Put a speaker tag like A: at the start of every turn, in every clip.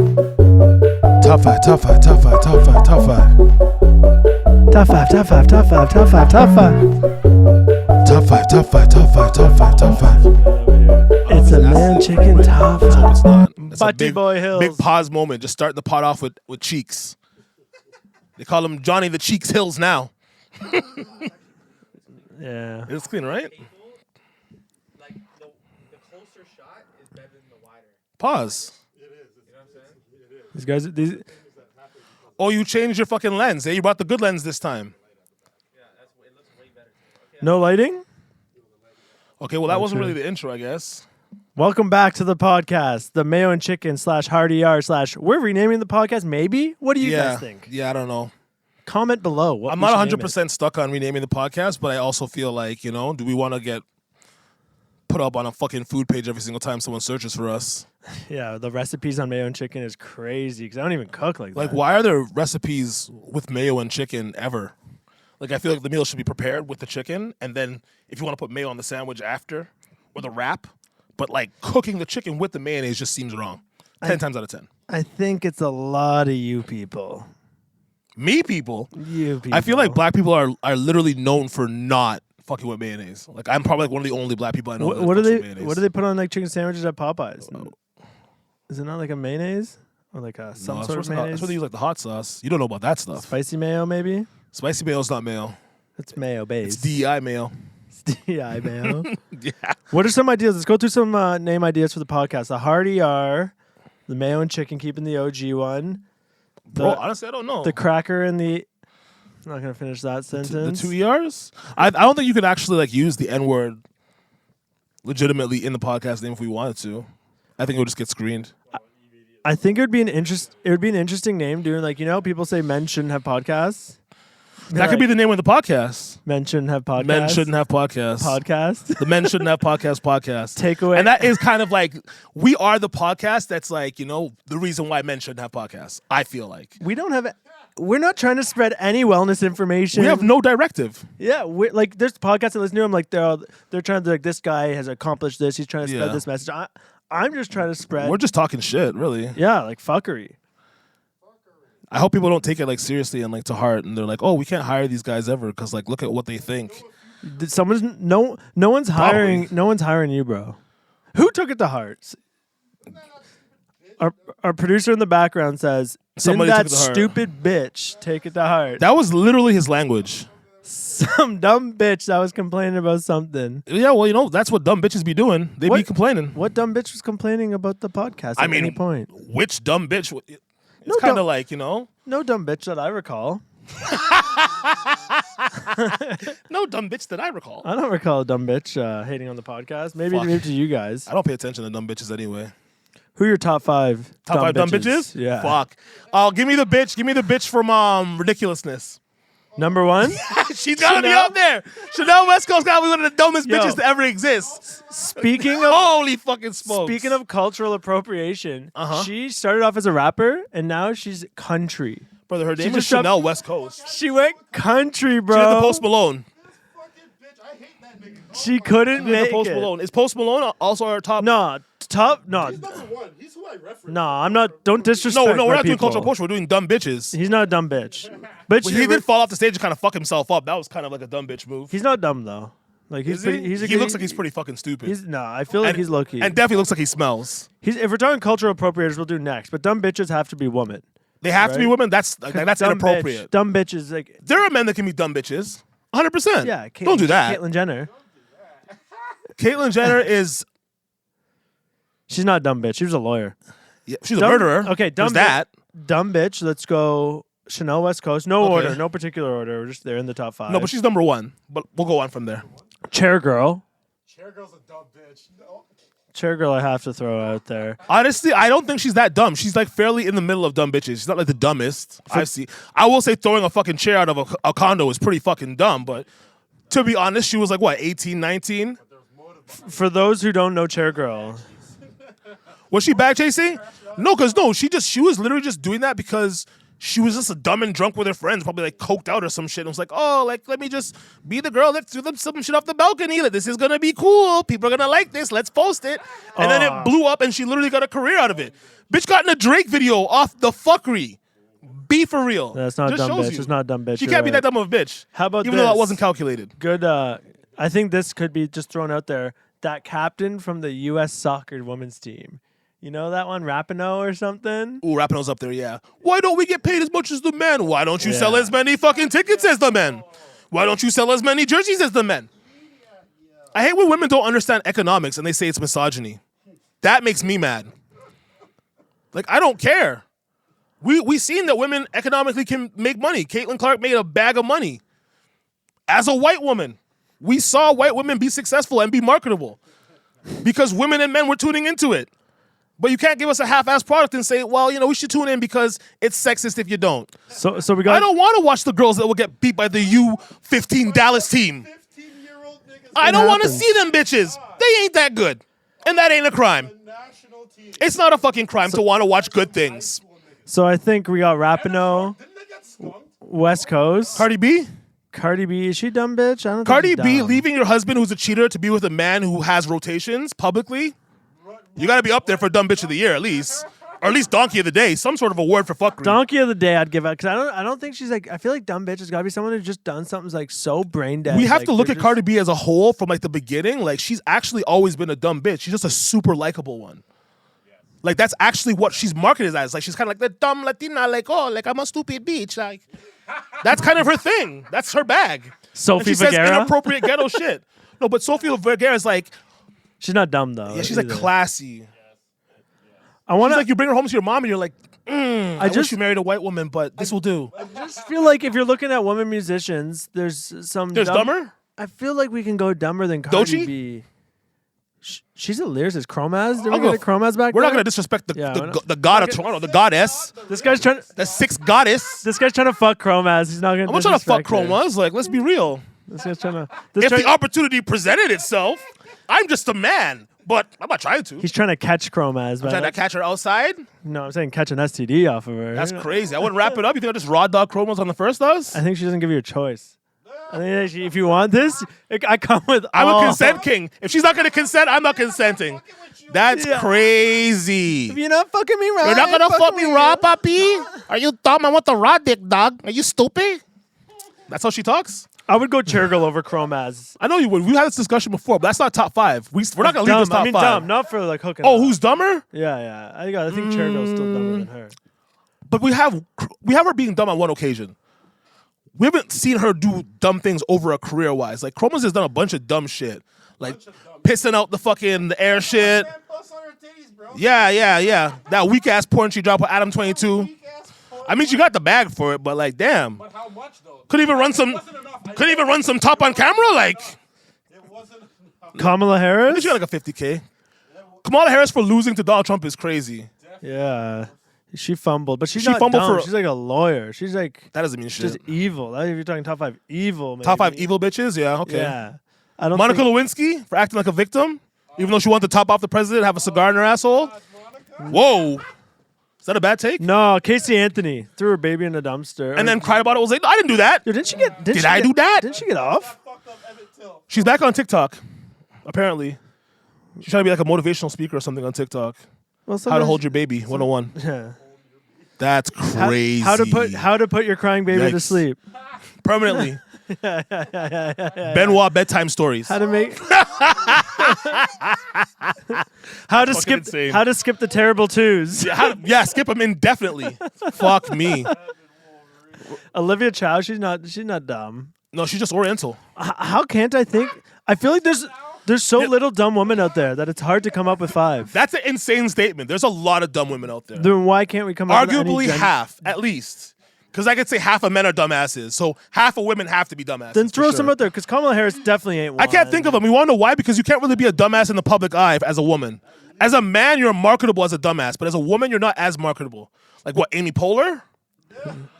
A: Top five, top five, top five, top five, top five.
B: Top five, top five, top five, top five, top five.
A: Top five, top five, top five, top five, top five.
B: It's a Mayo N Chicken top
A: No,
B: five.
A: it's not. It's a
B: Butty Boy Hills.
A: big pause moment. Just start the pot off with Cheeks. They call him Johnny the Cheeks Hills now.
B: Yeah.
A: It's clean, right?
C: Like the closer shot is better than the wider.
A: Pause.
B: These guys, these.
A: Oh, you changed your fucking lens. You brought the good lens this time.
C: Yeah, it looks way better. Okay,
B: No lighting?
A: Okay, well, that wasn't really the intro, I guess.
B: Welcome back to the podcast, the Mayo N Chicken / Hardy R / we're renaming the podcast, maybe? What do you guys think?
A: Yeah, I don't know.
B: Comment below. What
A: I'm
B: we
A: not
B: should name
A: 100% stuck on renaming the podcast, but I also feel like, do we want to get put up on a fucking food page every single time someone searches for us?
B: it. Yeah, the recipes on Mayo N Chicken is crazy because I don't even cook like
A: Like,
B: that.
A: why are there recipes with mayo and chicken ever? Like, I feel like the meal should be prepared with the chicken, and then if you want to put mayo on the sandwich after, or the wrap, but like cooking the chicken with the mayonnaise just seems wrong. 10 times out of 10.
B: I think it's a lot of you people.
A: Me people.
B: You people.
A: I feel like black people are literally known for not fucking with mayonnaise. Like, I'm probably like one of the only black people I know.
B: What do
A: that fucks
B: they?
A: with mayonnaise.
B: What do they put on like chicken sandwiches at Popeyes? Is it not like a mayonnaise or like a
A: No,
B: some
A: that's
B: sort of
A: what
B: mayonnaise?
A: they use, like the hot sauce. You don't know about that stuff.
B: Spicy mayo, maybe.
A: Spicy mayo's not mayo.
B: It's mayo based.
A: It's DEI mayo.
B: It's DI mayo.
A: Yeah.
B: What are some ideas? Let's go through some name ideas for the podcast. The Hardy R, the Mayo and Chicken, keeping the OG one.
A: Bro, honestly, I don't know.
B: The cracker and the. I'm not gonna finish that
A: The
B: sentence.
A: two ERs? I don't think you could actually like use the N word legitimately in the podcast name if we wanted to. I think it would just get screened.
B: I think it would be an interesting name. Doing like people say men shouldn't have podcasts.
A: That could be the name of the podcast.
B: Men shouldn't have podcasts.
A: Men shouldn't have podcasts.
B: Podcast.
A: The Men Shouldn't Have Podcast podcast.
B: Takeaway.
A: And that is kind of like, we are the podcast that's like, the reason why men shouldn't have podcasts. I feel like.
B: We don't have. We're not trying to spread any wellness information.
A: We have no directive.
B: Yeah, like there's podcasts I listen to. I'm like they're trying to like this guy has accomplished this. He's trying to spread
A: Yeah.
B: this message. I'm just trying to spread.
A: We're just talking shit, really.
B: like fuckery.
A: I hope people don't take it like seriously and like to heart, and they're like, "Oh, we can't hire these guys ever because like look at what they think."
B: No one's hiring. No one's hiring you, bro. Who took it to heart? Our producer in the background says,
A: Somebody
B: "Didn't
A: took
B: that
A: it to heart."
B: stupid bitch take it to heart?"
A: That was literally his language.
B: Some dumb bitch that was complaining about something.
A: Yeah, well, that's what dumb bitches be doing. They be
B: What?
A: complaining.
B: What dumb bitch was complaining about the podcast at any point?
A: Which dumb bitch? It's
B: No
A: kind
B: dumb-
A: of like,
B: No dumb bitch that I recall.
A: no dumb bitch that I recall.
B: I don't recall a dumb bitch hating on the podcast. Maybe
A: Fuck.
B: to you guys.
A: I don't pay attention to dumb bitches anyway.
B: Who are your top five?
A: Top five dumb bitches?
B: Yeah.
A: Fuck. Oh, give me the bitch. Give me the bitch from Ridiculousness.
B: Number one.
A: She's gotta be
B: Chanel?
A: up there. Chanel West Coast gotta be one of the dumbest
B: Yo.
A: bitches to ever exist.
B: Speaking of
A: Holy fucking smokes.
B: speaking of cultural appropriation,
A: Uh-huh.
B: she started off as a rapper and now she's country.
A: Brother, her name is
B: just dropped-
A: Chanel West Coast.
B: She went country,
A: She did
B: bro.
A: the Post Malone.
B: She couldn't
A: She did
B: make
A: the Post
B: it.
A: Malone. Is Post Malone also our top?
B: No, top. No,
D: He's number one. He's who I reference.
B: no. I'm not. Don't disrespect.
A: No, we're
B: my
A: not doing
B: people.
A: cultural appropriation. We're doing dumb bitches.
B: He's not a dumb bitch. But
A: He did fall off the stage and kind of fuck himself up. That was kind of like a dumb bitch move.
B: He's not dumb though. Like he's
A: Is
B: pretty.
A: he?
B: He's a
A: He
B: good-
A: looks like he's pretty fucking stupid.
B: I feel like
A: And-
B: he's low key.
A: And definitely looks like he smells.
B: If we're talking cultural appropriators, we'll do next. But dumb bitches have to be women.
A: They have to be
B: Right.
A: women. That's
B: Dumb
A: inappropriate.
B: Bitch, dumb bitches like
A: There are men that can be dumb bitches. 100%.
B: yeah.
A: Don't do that.
B: Caitlyn Jenner.
A: Caitlyn Jenner is.
B: She's not a dumb bitch. She was a lawyer.
A: Yeah, she's
B: Dumb-
A: a murderer.
B: Okay, dumb
A: There's that.
B: Dumb bitch. Let's go. Chanel West Coast. No
A: Okay.
B: order. No particular order. We're just there in the top five.
A: No, but she's number one. But we'll go on from there.
B: Chair girl.
D: Chair girl's a dumb bitch. No.
B: Chair girl. I have to throw out there.
A: Honestly, I don't think she's that dumb. She's like fairly in the middle of dumb bitches. She's not like the dumbest I see. I will say throwing a fucking chair out of a condo is pretty fucking dumb, but to be honest, she was like, what, 18, 19?
B: For those who don't know, chair girl.
A: Was she bag chasing? No, because she was literally just doing that because she was just dumb and drunk with her friends, probably like coked out or some shit. And was like, oh, like let me just be the girl that threw them some shit off the balcony. Like, this is gonna be cool. People are gonna like this. Let's post it. And then it blew up, and she literally got a career out of it. Bitch got in a Drake video off the fuckery. Be for real.
B: That's not a
A: Just
B: dumb
A: shows
B: bitch.
A: you.
B: It's not a dumb bitch.
A: She
B: You're
A: can't be
B: right.
A: that dumb of a bitch.
B: How about
A: even though that
B: this?
A: wasn't calculated.
B: Good. I think this could be just thrown out there. That captain from the U.S. soccer women's team. You know that one, Rapinoe or something?
A: Ooh, Rapinoe's up there, yeah. Why don't we get paid as much as the men? Why don't you sell
B: Yeah.
A: as many fucking tickets as the men? Why don't you sell as many jerseys as the men? I hate when women don't understand economics and they say it's misogyny. That makes me mad. Like, I don't care. We seen that women economically can make money. Caitlin Clark made a bag of money. As a white woman, we saw white women be successful and be marketable because women and men were tuning into it. But you can't give us a half-ass product and say, well, we should tune in because it's sexist if you don't.
B: So we got.
A: I don't want to watch the girls that will get beat by the U15 Dallas team.
D: 15-year-old niggas.
A: I don't want to
B: happens.
A: see them bitches. They ain't that good. And that ain't a crime.
D: The national team.
A: It's not a fucking crime to want to watch good things.
B: So I think we got Rapinoe,
D: Didn't they get skunked?
B: West Coast.
A: Cardi B?
B: Cardi B, is she dumb bitch? I don't think
A: Cardi
B: she's
A: B
B: dumb.
A: leaving your husband who's a cheater to be with a man who has rotations publicly? You got to be up there for dumb bitch of the year at least. Or at least donkey of the day. Some sort of award for fuckery.
B: Donkey of the day, I'd give out because I don't think she's like. I feel like dumb bitch has got to be someone who's just done something like so brain dead.
A: We have
B: like,
A: to look
B: they're
A: at
B: just-
A: Cardi B as a whole from like the beginning. Like she's actually always been a dumb bitch. She's just a super likable one. Like that's actually what she's marketed as. Like she's kind of like the dumb Latina. Like like I'm a stupid bitch. Like that's kind of her thing. That's her bag. And
B: Sophie
A: she says
B: Vergara.
A: inappropriate ghetto shit. No, but Sophie Vergara is like,
B: She's not dumb though.
A: yeah, she's like
B: either.
A: classy.
B: I want
A: She's
B: to.
A: like you bring her home to your mom and you're like, I wish
B: just-
A: you married a white woman, but this will do.
B: just feel like if you're looking at women musicians, there's some.
A: There's dumber.
B: I feel like we can go dumber than Cardi
A: Doechii?
B: B. She's a lyricist. Chromaz. Did we
A: I'll go-
B: get a Chromaz back
A: We're not
B: there?
A: gonna disrespect the
B: Yeah, we're not-
A: the god of Toronto, the goddess,
B: This guy's trying.
A: the sixth goddess.
B: This guy's trying to fuck Chromaz. He's not gonna.
A: I'm not trying to fuck
B: disrespect her.
A: Chromas. Like, let's be real.
B: This guy's trying to. This
A: If
B: try-
A: the opportunity presented itself, I'm just a man. But I'm not trying to.
B: He's trying to catch Chromaz. But
A: Trying to catch her outside?
B: no, I'm saying catch an STD off of her.
A: That's crazy. I wouldn't wrap it up. You think I just raw dog Chromos on the first does?
B: I think she doesn't give you a choice. I think that if you want this, I come with.
A: I'm
B: all-
A: a consent king. If she's not going to consent, I'm not consenting. That's
B: Yeah.
A: crazy.
B: If you're not fucking me right,
A: You're not going to fuck me raw,
B: right.
A: papi? Are you dumb? I want the raw dick, dog. Are you stupid? That's how she talks?
B: I would go Churgle over Chromaz.
A: I know you would. We had this discussion before, but that's not top five. We're not going to leave this
B: Dumb.
A: top
B: I mean,
A: five.
B: dumb, not for like hooking.
A: Oh,
B: up.
A: who's dumber?
B: Yeah. I think Churgle's still dumber than her.
A: But we have her being dumb on one occasion. We haven't seen her do dumb things over a career-wise. Like, Chromas has done a bunch of dumb shit. Like, pissing out the air shit.
D: Man, bust on her titties, bro.
A: Yeah. That weak-ass porn she dropped with Adam 22.
D: Weak-ass porn.
A: I mean, she got the bag for it, but, like, damn.
D: But how much though?
A: Couldn't even run some top on camera? Like,
D: It wasn't enough.
B: Kamala Harris.
A: she got like a 50K. Kamala Harris for losing to Donald Trump is crazy.
B: Yeah. She fumbled, but she's
A: She
B: not
A: fumbled
B: dumb.
A: for-
B: She's like a lawyer. She's like
A: That doesn't mean shit.
B: just evil. Like, if you're talking top 5 evil, maybe.
A: Top 5 evil bitches? Yeah, okay.
B: Yeah. I don't
A: Monica
B: think,
A: Lewinsky for acting like a victim, even though she wanted to top off the president, have a cigar in her asshole. Whoa. Is that a bad take?
B: No, Casey Anthony threw her baby in a dumpster.
A: And then cried about it. Was like, no, I didn't do that.
B: Yo, didn't she get?
A: Did I do that?
B: Didn't she get off?
D: Fucked up Emmett Till.
A: She's back on TikTok, apparently. She's trying to be like a motivational speaker or something on TikTok.
B: Well,
A: How to
B: sometimes-
A: hold your baby, 101.
B: Yeah.
A: That's
B: How-
A: crazy.
B: How to put your crying baby to
A: Yikes.
B: sleep.
A: Permanently. Benoit bedtime stories.
B: How to make how to skip
A: insane.
B: how to skip the terrible twos.
A: Yeah, skip them indefinitely. Fuck me.
B: Olivia Chow, she's not dumb.
A: No, she's just Oriental.
B: How can't I think? I feel like there's so little dumb women out there that it's hard to come up with 5.
A: That's an insane statement. There's a lot of dumb women out there.
B: Then why can't we come up with any
A: Arguably
B: gen-
A: half, at least. Because I could say half of men are dumbasses. So half of women have to be dumbasses.
B: Then
A: for
B: throw
A: sure.
B: some out there because Kamala Harris definitely ain't one.
A: I can't think of them. You want to know why? Because you can't really be a dumbass in the public eye as a woman. As a man, you're marketable as a dumbass. But as a woman, you're not as marketable. Like what, Amy Poehler?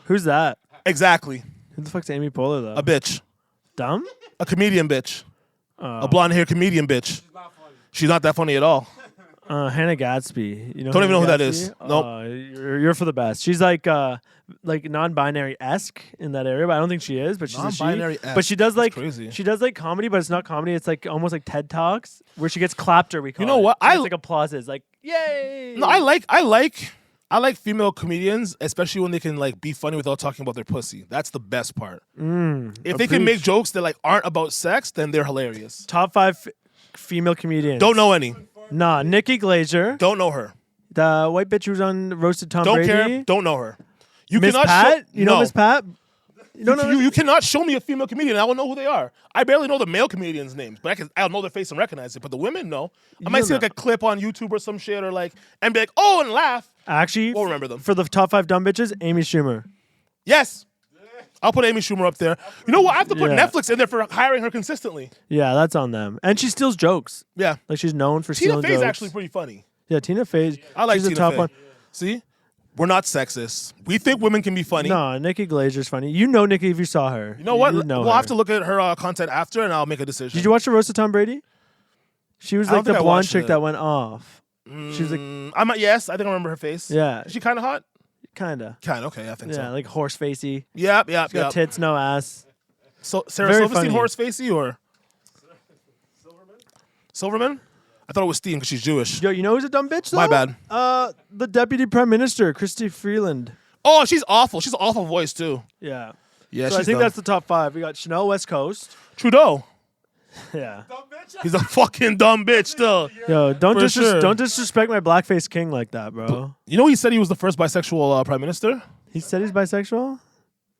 B: Who's that?
A: Exactly.
B: Who the fuck's Amy Poehler though?
A: A bitch.
B: Dumb?
A: A comedian bitch. A blonde hair comedian bitch. She's not that funny at all.
B: Hannah Gadsby. You know
A: Don't even
B: Hannah
A: know who that
B: Gadsby?
A: is. Nope.
B: You're for the best. She's like non-binary esque in that area, but I don't think she is. But she's
A: Non-binary
B: a she.
A: esque.
B: But she does
A: That's
B: like
A: crazy.
B: she does like comedy, but it's not comedy. It's like almost like TED Talks where she gets clapped. Or we call
A: You know
B: it.
A: what?
B: She gets, like applauses, like yay.
A: No, I like female comedians, especially when they can like be funny without talking about their pussy. That's the best part. If they can make jokes that like aren't about sex, then they're hilarious.
B: Top 5 female comedians.
A: Don't know any.
B: Nah, Nikki Glazer,
A: Don't know her.
B: the white bitch who was on Roasted Tom
A: Don't
B: Brady.
A: care. Don't know her. You
B: Miss
A: cannot
B: Pat,
A: show,
B: you know
A: no.
B: Miss Pat. You don't know.
A: You cannot show me a female comedian. I will know who they are. I barely know the male comedians' names, but I'll know their face and recognize it. But the women, no. I might
B: You'll
A: see like
B: know.
A: a clip on YouTube or some shit, or like and be like, oh, and laugh.
B: Actually,
A: We'll remember them.
B: for the top 5 dumb bitches. Amy Schumer.
A: Yes, I'll put Amy Schumer up there. You know what? I have to put
B: Yeah.
A: Netflix in there for hiring her consistently.
B: Yeah, that's on them. And she steals jokes.
A: Yeah,
B: Like she's known for
A: Tina
B: stealing
A: Fey's
B: jokes.
A: actually pretty funny.
B: Yeah, Tina Fey.
A: I like
B: she's
A: Tina
B: the top
A: Fey.
B: one.
A: See, we're not sexist. We think women can be funny.
B: No, Nikki Glazer's funny. You know Nikki if you saw her.
A: You know what?
B: would know
A: We'll
B: her.
A: have to look at her content after, and I'll make a decision.
B: Did you watch the roast of Tom Brady? She was
A: I don't
B: like the
A: think I
B: blonde
A: watched
B: chick
A: it.
B: that went off. She was like,
A: Yes, I think I remember her face.
B: yeah,
A: Is she kind of hot?
B: kinda.
A: Kind of. Okay, I think
B: Yeah,
A: so.
B: like horse facey.
A: Yep.
B: She got tits, no ass.
A: So Sarah
B: Very
A: Silverstein,
B: funny.
A: Horace Facey, or Silverman? I thought it was Steen because she's Jewish.
B: Yo, you know who's a dumb bitch though?
A: My bad.
B: The deputy prime minister, Christy Freeland.
A: Oh, she's awful. She's an awful voice too.
B: Yeah.
A: Yeah,
B: So I
A: she's
B: think
A: dumb.
B: that's the top 5. We got Chanel West Coast.
A: Trudeau.
B: Yeah.
D: Dumb bitch.
A: He's a fucking dumb bitch still.
B: Yo, don't
A: For sure.
B: don't disrespect my blackface king like that, bro.
A: You know he said he was the first bisexual prime minister?
B: He said he's bisexual.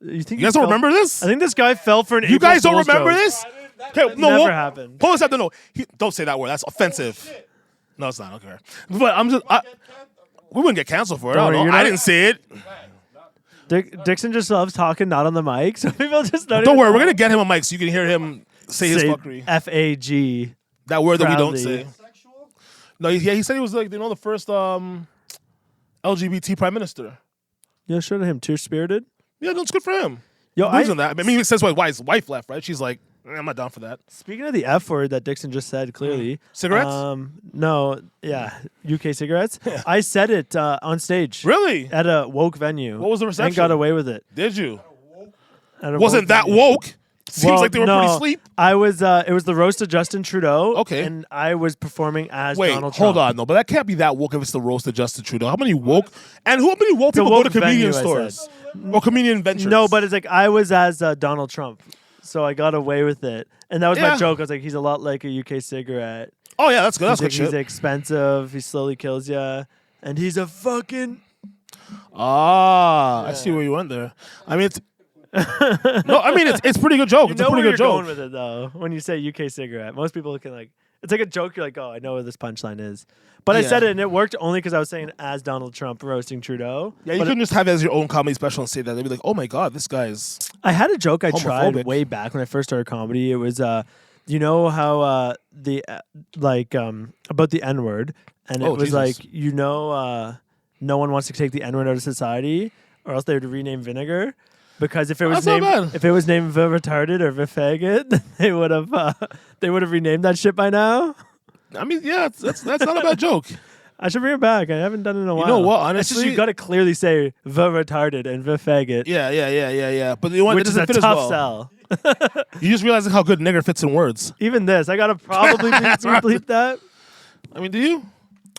B: You think?
A: You guys
B: he
A: don't
B: fell-
A: remember this?
B: I think this guy fell for an.
A: You
B: April
A: guys don't
B: Fool's
A: remember
B: joke.
A: this?
D: That
A: Okay, no,
B: never
A: hold-
B: happened.
A: Hold on a second. No, don't say that word. That's offensive. No, it's not. Okay. But I'm just... we wouldn't get canceled for it.
B: Don't
A: I
B: worry,
A: don't know.
B: you're
A: I
B: not-
A: didn't say it.
B: Dixon just loves talking, not on the mic. So people just
A: Don't worry. We're going to get him a mic so you can hear him say his fuckery.
B: FAG.
A: That word that we don't
B: proudly.
A: say. No, he said he was like, the first LGBT prime minister.
B: Yo, shout out him. Tear spirited.
A: Yeah, no, it's good for him.
B: Yo,
A: He believes in that. I mean, he says why his wife left, right? She's like, I'm not down for that.
B: Speaking of the F word that Dixon just said, clearly.
A: Cigarettes?
B: No, yeah, UK cigarettes. I said it on stage.
A: Really?
B: At a woke venue.
A: What was the
B: And
A: reception?
B: got away with it.
A: Did you?
B: At a
A: Wasn't
B: woke
A: that
B: venue.
A: woke? Seems
B: Well,
A: like they were
B: no,
A: pretty sleep.
B: I was. It was the roast of Justin Trudeau.
A: Okay.
B: And I was performing as
A: Wait,
B: Donald Trump.
A: hold on, no, but that can't be that woke if it's the roast of Justin Trudeau. How many woke how many woke people
B: woke
A: go to convenience
B: venue, I
A: stores or convenient ventures?
B: No, but it's like I was as Donald Trump, so I got away with it, and that was
A: Yeah.
B: my joke. I was like, he's a lot like a UK cigarette.
A: Oh yeah, that's good. That's
B: He's,
A: good
B: like, he's
A: shit.
B: expensive. He slowly kills you, and he's a fucking.
A: I see where you went there. I mean, it's pretty good joke.
B: You
A: It's
B: know
A: a pretty
B: where
A: good
B: you're
A: joke.
B: going with it though. When you say UK cigarette, most people can like. It's like a joke. You're like, oh, I know where this punchline is. But I
A: Yeah.
B: said it, and it worked only because I was saying as Donald Trump roasting Trudeau.
A: Yeah, you
B: But
A: couldn't just have it as your own comedy special and say that. They'd be like, "Oh my god, this guy's."
B: I had a joke I tried
A: Homophobic.
B: way back when I first started comedy. It was, you know how about the N word, and it
A: Oh,
B: was
A: Jesus.
B: like, no one wants to take the N word out of society, or else they would rename vinegar. Because if it was
A: That's not
B: named
A: bad.
B: if it was named Viv retarded or Viv faggot, they would have renamed that shit by now.
A: I mean, yeah, that's not a bad joke.
B: I should bring it back. I haven't done it in a while.
A: know what,
B: It's just
A: honestly-
B: you got to clearly say Viv retarded and Viv faggot,
A: Yeah. But you want it
B: which is a
A: doesn't fit
B: tough
A: as well.
B: sell.
A: You just realizing how good nigger fits in words.
B: Even this, I gotta probably bleep that.
A: I mean, do you?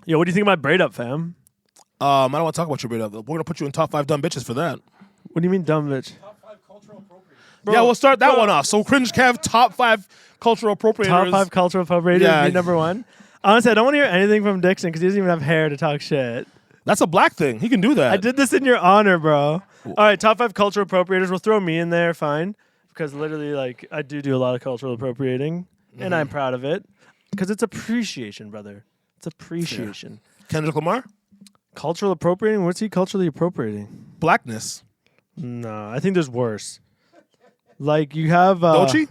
B: Yo, what do you think of my braid up, fam?
A: I don't want to talk about your braid up. We're gonna put you in top 5 dumb bitches for that.
B: What do you mean, dumb bitch?
D: Top 5 cultural appropriate.
A: Yeah, we'll start that one off. So CringeKev, top 5 cultural appropriators.
B: Top 5 cultural appropriators,
A: Yeah.
B: me number 1. Honestly, I don't want to hear anything from Dixon because he doesn't even have hair to talk shit.
A: That's a black thing. He can do that.
B: I did this in your honor, bro. All right, top 5 cultural appropriators. We'll throw me in there, fine. Because literally, like, I do a lot of cultural appropriating, and I'm proud of it. Because it's appreciation, brother. It's appreciation.
A: Kendrick Lamar,
B: Cultural appropriating? What's he culturally appropriating?
A: blackness.
B: No, I think there's worse. Like, you have...
A: Doechii?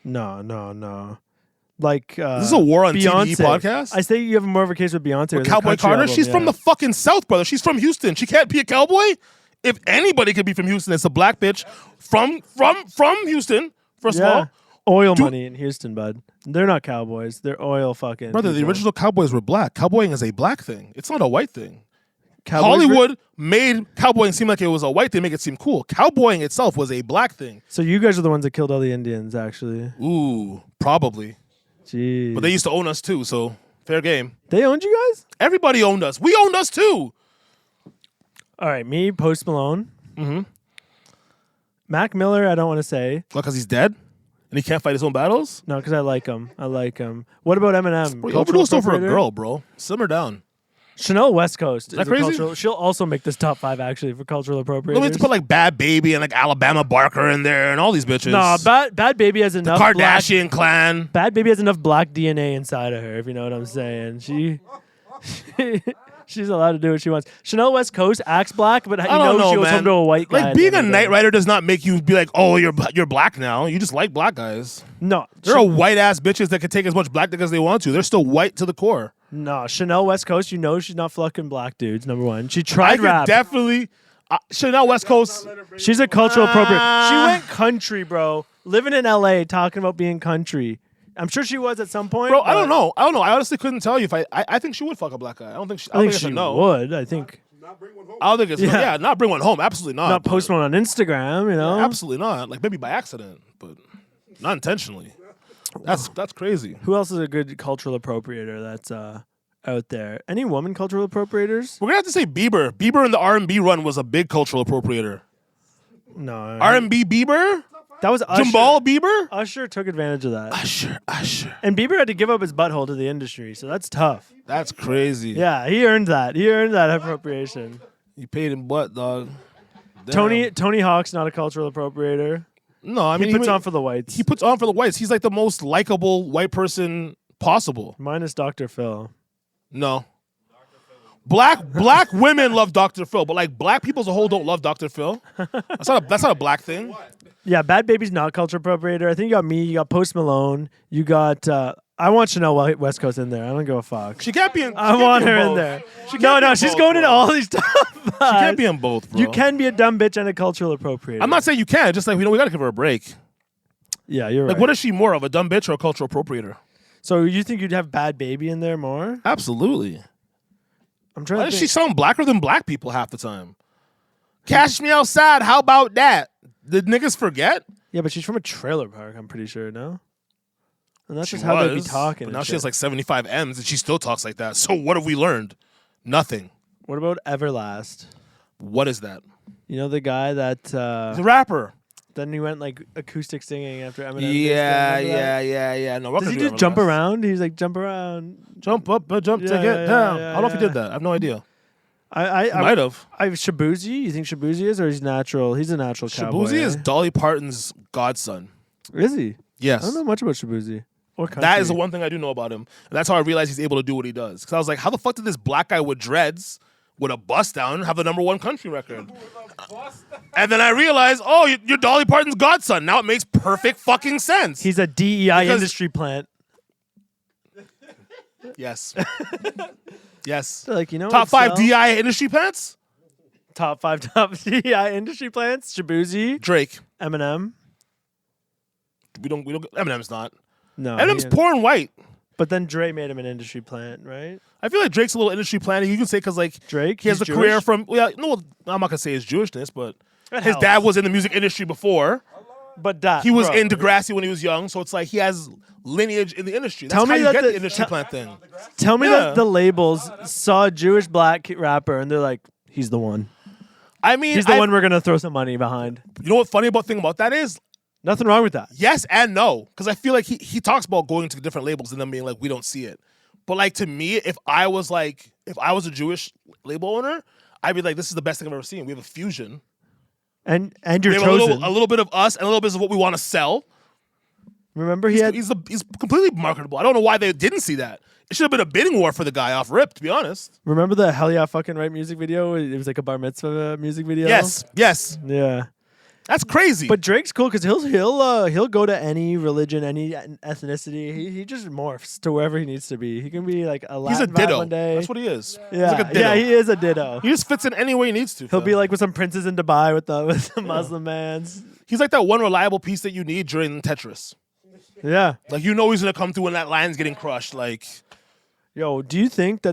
B: No. Like,
A: This is a war on
B: Beyonce.
A: TV podcast.
B: I say you have more of a case with Beyonce. with her
A: Cowboy
B: country
A: Carter.
B: album,
A: She's from
B: yeah.
A: the fucking South, brother. She's from Houston. She can't be a cowboy. If anybody could be from Houston, it's a black bitch from Houston. First of
B: Yeah.
A: all,
B: Oil money in Houston, bud. They're not cowboys. They're oil fucking.
A: Brother, the
B: people.
A: original cowboys were black. Cowboying is a black thing. It's not a white thing.
B: Cowboys
A: Hollywood made cowboying seem like it was a white thing, make it seem cool. Cowboying itself was a black thing.
B: So you guys are the ones that killed all the Indians, actually.
A: Ooh, probably.
B: Jeez.
A: But they used to own us too, so fair game.
B: They owned you guys?
A: Everybody owned us. We owned us too.
B: All right, me, Post Malone.
A: Mm-hmm.
B: Mac Miller, I don't want to say.
A: What, because he's dead? And he can't fight his own battles?
B: No, because I like him. I like him. What about Eminem?
A: Bro, you
B: Cultural
A: overdosed over a
B: appropriator?
A: girl, bro. Simmer down.
B: Chanel West Coast. Is
A: that
B: a
A: crazy?
B: cultural. She'll also make this top 5 actually for cultural appropriators.
A: Let me put like Bad Baby and like Alabama Barker in there and all these bitches.
B: Nah, Bad Baby has enough
A: Kardashian clan.
B: Bad Baby has enough black DNA inside of her, if you know what I'm saying. She's allowed to do what she wants. Chanel West Coast acts black, but you
A: I don't know,
B: she was
A: man.
B: home to a white guy.
A: Like
B: at
A: being
B: the
A: a
B: end of the
A: night
B: day.
A: rider does not make you be like, oh, you're black now. You just like black guys.
B: No,
A: There are white ass bitches that can take as much black dick as they want to. They're still white to the core.
B: no. Chanel West Coast, you know she's not fucking black dudes. Number one, she
A: I
B: tried
A: could
B: rap.
A: definitely. Chanel West Coast.
B: She's a cultural appropriate. She went country, bro. Living in LA, talking about being country. I'm sure she was at some point.
A: Bro, I
B: but
A: don't know. I honestly couldn't tell you if I think she would fuck a black guy. I don't think
B: I think
A: it's
B: she
A: a no.
B: would. I think
D: Not bring one home.
A: I don't think it's
B: Yeah.
A: not bring one home. Absolutely not.
B: not
A: but-
B: post one on Instagram. You know,
A: Absolutely not. Like maybe by accident, but not intentionally. That's crazy.
B: Who else is a good cultural appropriator that's out there? Any woman cultural appropriators?
A: We're gonna have to say Bieber. Bieber in the R&B run was a big cultural appropriator.
B: No.
A: R&B Bieber,
B: That was Usher.
A: Jamal Bieber.
B: Usher took advantage of that.
A: Usher.
B: And Bieber had to give up his butthole to the industry, so that's tough.
A: That's crazy.
B: Yeah, he earned that. He earned that appropriation.
A: You paid him what, dog? Damn.
B: Tony Hawk's not a cultural appropriator.
A: No, I mean
B: He puts on for the whites.
A: he puts on for the whites. He's like the most likable white person possible.
B: Minus Dr. Phil.
A: No. Black women love Dr. Phil, but like black people as a whole don't love Dr. Phil. That's not a black thing.
B: Yeah, Bad Baby's not culture appropriator. I think you got me. You got Post Malone. You got. I want Chanel West Coast in there. I don't give a fuck.
A: She can't be in.
B: I want her in there. No, she's going into all these top
A: She can't be in both, bro.
B: You can be a dumb bitch and a cultural appropriator.
A: I'm not saying you can. Just like we gotta give her a break.
B: Yeah, you're right.
A: Like, what is she more of, a dumb bitch or a cultural appropriator?
B: So you think you'd have Bad Baby in there more?
A: Absolutely.
B: I'm trying
A: Why
B: to
A: does
B: think.
A: she sound blacker than black people half the time? Cash me outside. How about that? Did niggas forget?
B: Yeah, but she's from a trailer park. I'm pretty sure. No. And that's
A: She
B: just how they be
A: was,
B: talking.
A: But
B: and
A: now she
B: shit.
A: has like 75 M's and she still talks like that. So what have we learned? Nothing.
B: What about Everlast?
A: What is that?
B: You know the guy that
A: The rapper.
B: then he went like acoustic singing after Eminem.
A: Yeah.
B: Remember that?
A: No, we're
B: Does
A: gonna
B: he
A: do
B: just jump
A: Everlast.
B: around? He's like jump around.
A: Jump up, jump to
B: Yeah,
A: get
B: yeah,
A: down.
B: yeah,
A: I don't know if he
B: yeah.
A: did that. I have no idea.
B: I
A: Might have.
B: Shabuzi. You think Shabuzi is, or he's natural? He's a natural cowboy.
A: Shabuzi is
B: eh?
A: Dolly Parton's godson.
B: Is he?
A: Yes.
B: I don't know much about Shabuzi. Or country.
A: That is the one thing I do know about him. And that's how I realized he's able to do what he does. Because I was like, how the fuck did this black guy with dreads, with a bust down, have the #1 country record? And then I realized, oh, you're Dolly Parton's godson. Now it makes perfect fucking sense.
B: He's a DEI
A: Because-
B: industry plant.
A: Yes. Yes.
B: They're like, you know,
A: Top
B: what,
A: 5
B: Sal?
A: DI industry plants?
B: Top 5 top DEI industry plants. Shabuzi,
A: Drake.
B: Eminem.
A: We don't Eminem's not.
B: No,
A: Eminem's
B: he-
A: poor and white.
B: But then Dre made him an industry plant, right?
A: I feel like Drake's a little industry plant. You can say because like
B: Drake.
A: he has a
B: he's
A: career
B: Jewish?
A: from no, I'm not gonna say his Jewishness, but
B: That
A: his
B: helps.
A: dad was in the music industry before.
B: But that
A: He was
B: bro.
A: in Degrassi when he was young, so it's like he has lineage in the industry. That's
B: Tell
A: how
B: me
A: you
B: that
A: get
B: the-
A: the industry plant thing.
B: Tell me
A: Yeah.
B: that the labels saw a Jewish black rapper and they're like, he's the one.
A: I mean,
B: He's the one we're gonna throw some money behind.
A: You know what funny thing about that is?
B: Nothing wrong with that.
A: Yes and no, because I feel like he talks about going to different labels and them being like, we don't see it. But like to me, if I was a Jewish label owner, I'd be like, this is the best thing I've ever seen. We have a fusion.
B: And
A: We
B: you're
A: have
B: chosen.
A: a little bit of us and a little bit of what we want to sell.
B: Remember he had
A: He's completely marketable. I don't know why they didn't see that. It should have been a bidding war for the guy off rip, to be honest.
B: remember the Hell Yeah Fucking Right music video? It was like a bar mitzvah music video.
A: Yes.
B: Yeah.
A: That's crazy.
B: But Drake's cool because he'll go to any religion, any ethnicity. He just morphs to wherever he needs to be. He can be like a
A: he's a
B: Latin vibe
A: ditto.
B: one day.
A: That's what he is.
B: yeah,
A: He's like a ditto.
B: yeah, he is a ditto.
A: He just fits in any way he needs to.
B: He'll
A: fam.
B: be like with some princes in Dubai with the Muslim mans.
A: He's like that one reliable piece that you need during Tetris.
B: Yeah.
A: Like you know he's gonna come through when that line's getting crushed. Like
B: Yo, do you think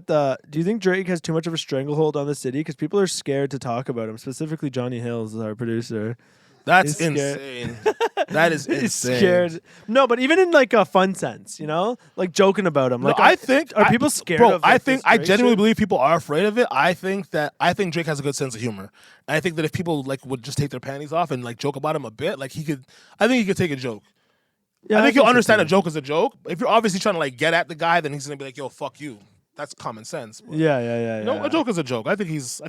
B: Drake has too much of a stranglehold on the city? Because people are scared to talk about him. Specifically, Johnny Hills, our producer.
A: that's
B: He's scared.
A: insane. That is insane.
B: He's scared. No, but even in like a fun sense, you know, like joking about him. Like,
A: No, I think
B: are people scared?
A: Bro,
B: of, like,
A: I
B: this Drake
A: genuinely
B: shit?
A: believe people are afraid of it. I think Drake has a good sense of humor. And I think that if people like would just take their panties off and like joke about him a bit, like I think he could take a joke.
B: Yeah,
A: I think he'll
B: so
A: understand
B: too.
A: a joke is a joke. If you're obviously trying to like get at the guy, then he's gonna be like, "Yo, fuck you." That's common sense. But,
B: Yeah.
A: you know, a joke is a joke. I think he's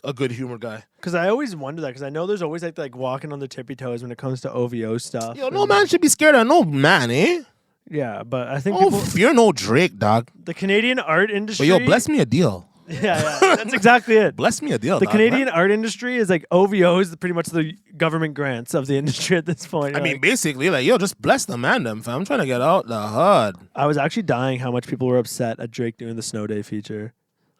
A: a good humor guy.
B: Because I always wonder that. Because I know there's always like walking on the tippy toes when it comes to OVO stuff.
A: Yo, no man should be scared of no man, eh?
B: Yeah, but I think
A: Oh,
B: people,
A: fear no Drake, dog.
B: the Canadian art industry.
A: But yo, bless me a deal.
B: Yeah, that's exactly it.
A: Bless me a deal.
B: The
A: dog,
B: Canadian
A: man.
B: art industry is like OVO is pretty much the government grants of the industry at this point.
A: I
B: You're
A: mean,
B: like,
A: basically, like, yo, just bless the man, them fam. I'm trying to get out the hood.
B: I was actually dying how much people were upset at Drake doing the Snow Day feature.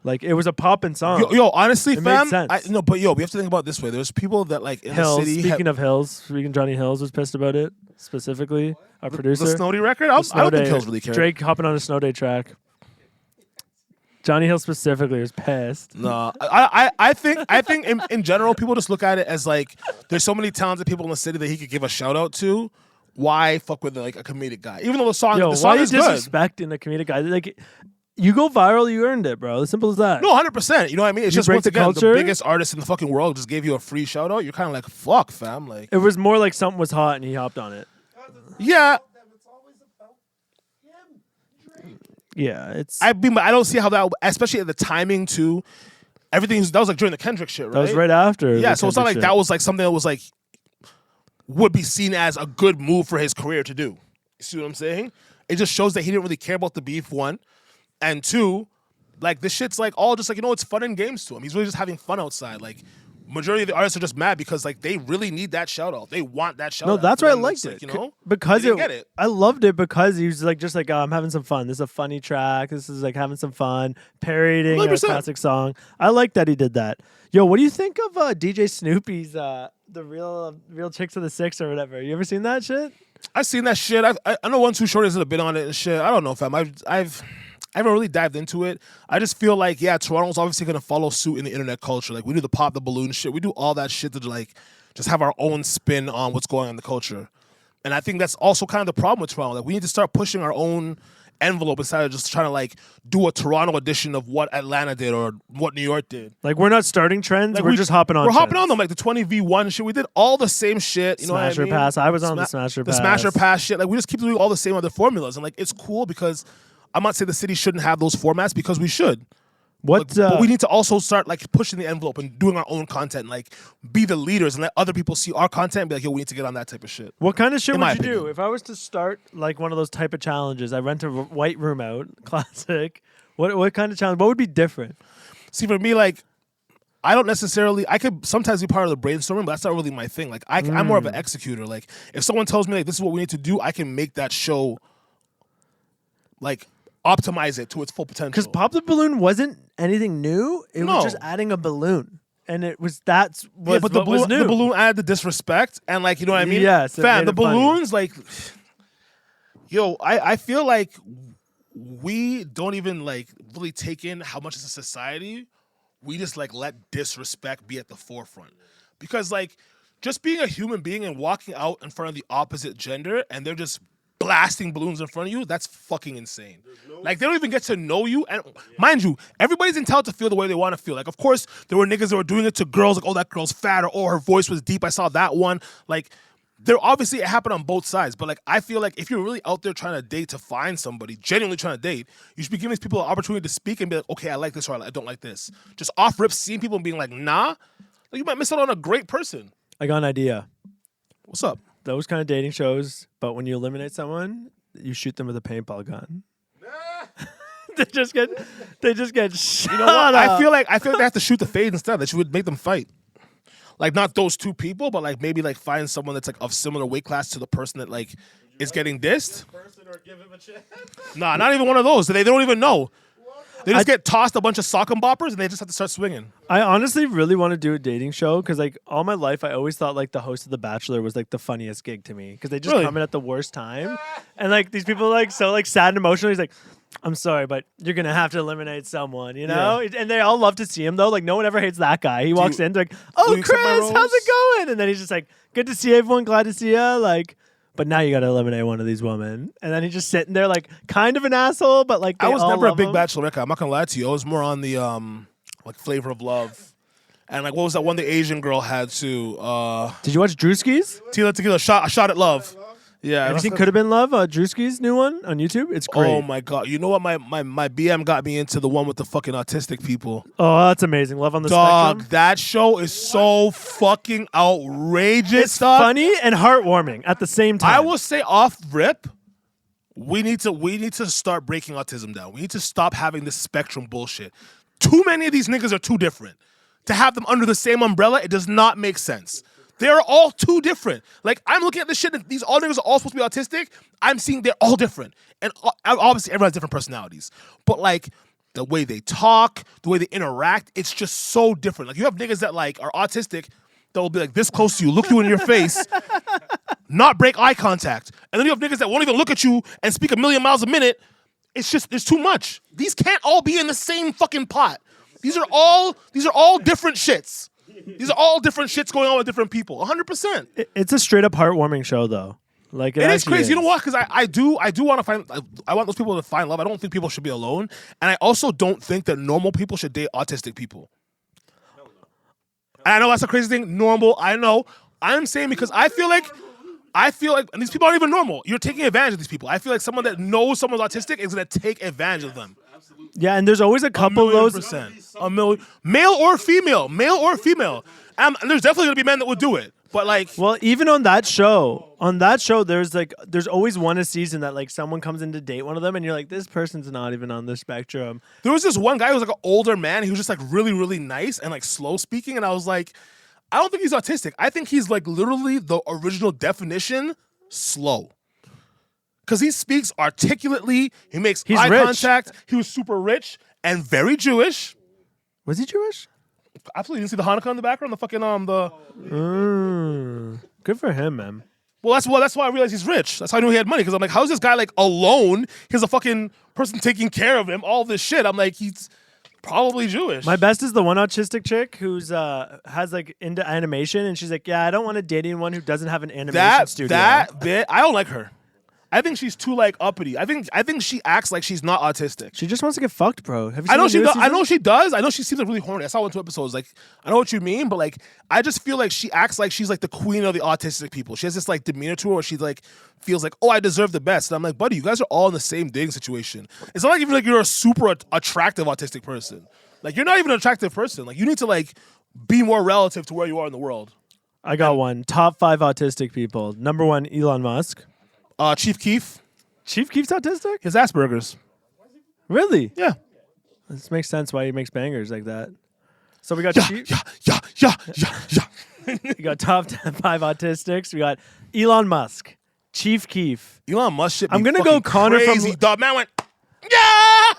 B: Like it was a poppin' song.
A: Yo, honestly,
B: It made
A: fam.
B: sense.
A: No, but yo, we have to think about it this way. There's people that like in
B: Hills.
A: the city.
B: Speaking of Hills, speaking Johnny Hills was pissed about it specifically. Our producer.
A: the Snowdy record. I
B: Snow
A: don't think
B: Day.
A: Hills really care.
B: Drake hopping on a Snow Day track. Johnny Hill specifically was pissed.
A: No, I think in general, people just look at it as like there's so many talented people in the city that he could give a shout out to. Why fuck with like a comedic guy? Even though the song
B: Yo, why are you
A: is good.
B: disrespecting a comedic guy? Like, you go viral, you earned it, bro. As simple as that.
A: No, 100%. You know what I mean? It's
B: You
A: just
B: break
A: once
B: the
A: again
B: culture?
A: the biggest artist in the fucking world just gave you a free shout out. You're kind of like fuck, fam. Like
B: It was more like something was hot and he hopped on it.
A: yeah.
D: It's always about him. Drake.
B: Yeah, it's
A: I mean, but I don't see how that, especially at the timing too. That was like during the Kendrick shit, right?
B: that was right after.
A: Yeah,
B: the
A: so it's not like
B: Kendrick
A: that
B: shit.
A: was like something that was like would be seen as a good move for his career to do. You see what I'm saying? It just shows that he didn't really care about the beef, one, and two, like this shit's like all just like it's fun and games to him. He's really just having fun outside. Like majority of the artists are just mad because like they really need that shout out. They want that shout out.
B: No, that's
A: For
B: why I
A: them,
B: liked
A: it's
B: it.
A: like,
B: Because
A: they didn't get it.
B: I loved it because he was like just like, oh, I'm having some fun. This is a funny track. This is like having some fun, parodying a
A: 100%.
B: classic song. I like that he did that. Yo, what do you think of DJ Snoopy's the real Chicks of the Six or whatever? You ever seen that shit?
A: I've seen that shit. I know One Too Short has a bit on it and shit. I don't know, fam. I haven't really dived into it. I just feel like, yeah, Toronto's obviously gonna follow suit in the internet culture. Like we do the pop the balloon shit. We do all that shit to like just have our own spin on what's going on in the culture. And I think that's also kind of the problem with Toronto. Like we need to start pushing our own envelope instead of just trying to like do a Toronto edition of what Atlanta did or what New York did.
B: Like we're not starting trends.
A: Like
B: we're just hopping on.
A: We're hopping
B: trends.
A: on them like the 20v1 shit. We did all the same shit. You know what I
B: Smasher
A: mean?
B: Pass. I was on the Smasher Pass.
A: The Smasher Pass shit. Like we just keep doing all the same other formulas, and like it's cool because I'm not saying the city shouldn't have those formats because we should.
B: What?
A: But we need to also start like pushing the envelope and doing our own content, like be the leaders and let other people see our content and be like, yo, we need to get on that type of shit.
B: What kind of shit
A: In
B: would
A: my
B: you do
A: opinion.
B: if I was to start like one of those type of challenges? I rent a white room out, classic. What kind of challenge? What would be different?
A: See, for me, like, I don't necessarily. I could sometimes be part of the brainstorming, but that's not really my thing. Like, I'm more of an executor. Like, if someone tells me like this is what we need to do, I can make that show. Like, optimize it to its full potential.
B: Because Pop the Balloon wasn't anything new. It
A: No.
B: was just adding a balloon, and it was
A: yeah, but
B: what was new.
A: the balloon added the disrespect and like you know what I mean.
B: Yes, it
A: fam.
B: made
A: The
B: it funny.
A: balloons like, yo, I feel like we don't even like really take in how much as a society we just like let disrespect be at the forefront because like just being a human being and walking out in front of the opposite gender and they're just blasting balloons in front of you, that's fucking insane. Like they don't even get to know you, and mind you, everybody's entitled to feel the way they want to feel. Like of course there were niggas that were doing it to girls, like oh that girl's fat or oh her voice was deep. I saw that one. Like there obviously it happened on both sides, but like I feel like if you're really out there trying to date to find somebody, genuinely trying to date, you should be giving these people an opportunity to speak and be like, okay, I like this or I don't like this. Just off rip seeing people and being like, nah, like you might miss out on a great person.
B: I got an idea.
A: What's up?
B: Those kind of dating shows, but when you eliminate someone, you shoot them with a paintball gun. they just get shot.
A: You know what?
B: up.
A: I feel like they have to shoot the fade instead. That would make them fight. Like not those two people, but like maybe like find someone that's like of similar weight class to the person that like is getting dissed.
D: Person or give him a chance.
A: Nah, not even one of those. They don't even know. They just get tossed a bunch of sock and boppers, and they just have to start swinging.
B: I honestly really want to do a dating show because, like, all my life, I always thought like the host of The Bachelor was like the funniest gig to me because they just
A: Really?
B: come in at the worst time, and like these people are, like so like sad and emotional. He's like, "I'm sorry, but you're gonna have to eliminate someone," you know. And they all love to see him though. Like no one ever hates that guy. He walks in, they're like, "Oh,
A: will you accept my
B: Chris, how's it
A: rose?"
B: going?" And then he's just like, "Good to see everyone. Glad to see ya." Like. But now you got to eliminate one of these women, and then he's just sitting there like kind of an asshole, but like
A: I was
B: all
A: never a
B: love
A: big
B: him.
A: Bachelorette guy. I'm not gonna lie to you. I was more on the like Flavor of Love, and like what was that one the Asian girl had to
B: Did you watch Drewski's?
A: Tequila a shot at love. Yeah,
B: Have you seen Could Have Been Love? Drewski's new one on YouTube. It's great.
A: Oh my god! You know what? My BM got me into the one with the fucking autistic people.
B: Oh, that's amazing. Love on the
A: Dog,
B: Spectrum.
A: that show is so fucking outrageous.
B: It's
A: dog.
B: funny and heartwarming at the same time.
A: I will say off rip, we need to start breaking autism down. We need to stop having this spectrum bullshit. Too many of these niggas are too different. To have them under the same umbrella, it does not make sense. They're all too different. Like, I'm looking at this shit, and these all niggas are all supposed to be autistic. I'm seeing they're all different. And obviously, everyone has different personalities. But, like, the way they talk, the way they interact, it's just so different. Like, you have niggas that, like, are autistic that will be, like, this close to you, look you in your face, not break eye contact. And then you have niggas that won't even look at you and speak a million miles a minute. It's just, there's too much. These can't all be in the same fucking pot. These are all different shits. These are all different shits going on with different people. 100%.
B: It's a straight up heartwarming show, though. Like
A: It is
B: actually
A: crazy. You know what? Because I do want to find. I want those people to find love. I don't think people should be alone, and I also don't think that normal people should date autistic people. And I know that's a crazy thing. Normal. I know. I'm saying because I feel like, and these people aren't even normal. You're taking advantage of these people. I feel like someone that knows someone's autistic is gonna take advantage of them.
B: Yeah, and there's always a couple of those.
A: %. A million, male or female. And there's definitely gonna be men that would do it. But like,
B: Well, even on that show, there's always one a season that like someone comes in to date one of them, and you're like, this person's not even on the spectrum.
A: there was this one guy who was like an older man. He was just like really, really nice and like slow speaking. And I was like, I don't think he's autistic. I think he's like literally the original definition slow. Because he speaks articulately. He makes
B: He's
A: eye
B: rich.
A: contact. He was super rich and very Jewish.
B: Was he Jewish?
A: Absolutely. You didn't see the Hanukkah in the background? The fucking
B: Good for him, man.
A: Well, that's why I realized he's rich. That's how I knew he had money. Because I'm like, how's this guy like alone? He has a fucking person taking care of him. All this shit. I'm like, he's probably Jewish.
B: My best is the one autistic chick who's has like into animation, and she's like, yeah, I don't want to date anyone who doesn't have an animation studio.
A: That bit, I don't like her. I think she's too like uppity. I think she acts like she's not autistic.
B: She just wants to get fucked, bro. Have you seen
A: I know
B: the
A: she
B: newest
A: does. I know
B: season?
A: she does. I know she seems like really horny. I saw 1 2 episodes. Like, I know what you mean, but like, I just feel like she acts like she's like the queen of the autistic people. She has this like demeanor to her where she like feels like, oh, I deserve the best. And I'm like, buddy, you guys are all in the same dating situation. It's not like even like you're a super attractive autistic person. Like, you're not even an attractive person. Like, you need to like be more relative to where you are in the world.
B: I got one. Top 5 autistic people. Number 1, Elon Musk.
A: Chief Keef,
B: Chief Keef's autistic?
A: his Asperger's.
B: Really?
A: Yeah.
B: This makes sense why he makes bangers like that. So we got
A: Yeah,
B: Chief.
A: yeah.
B: We got top 5 autistics. We got Elon Musk, Chief Keef.
A: Elon Musk shit.
B: I'm
A: be
B: gonna go
A: fucking
B: Connor from-
A: crazy, dog. Man went, yeah,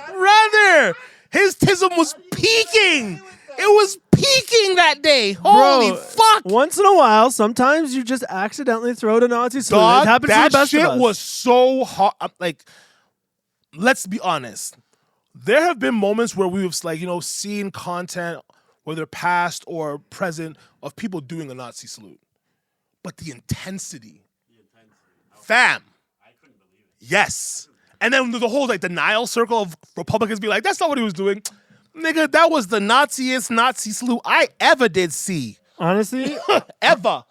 A: brother. His tism was peaking. It was peaking that day. Holy fuck,
B: Once in a while, sometimes you just accidentally throw the Nazi salute.
A: dog.
B: It happens to
A: That
B: the best
A: shit
B: of us.
A: was so hot. Like, let's be honest. There have been moments where we've like seen content, whether past or present, of people doing a Nazi salute, but the intensity, fam. Yes. And then the whole like denial circle of Republicans be like, that's not what he was doing. Nigga, that was the naziest Nazi salute I ever did see.
B: Honestly,
A: Ever.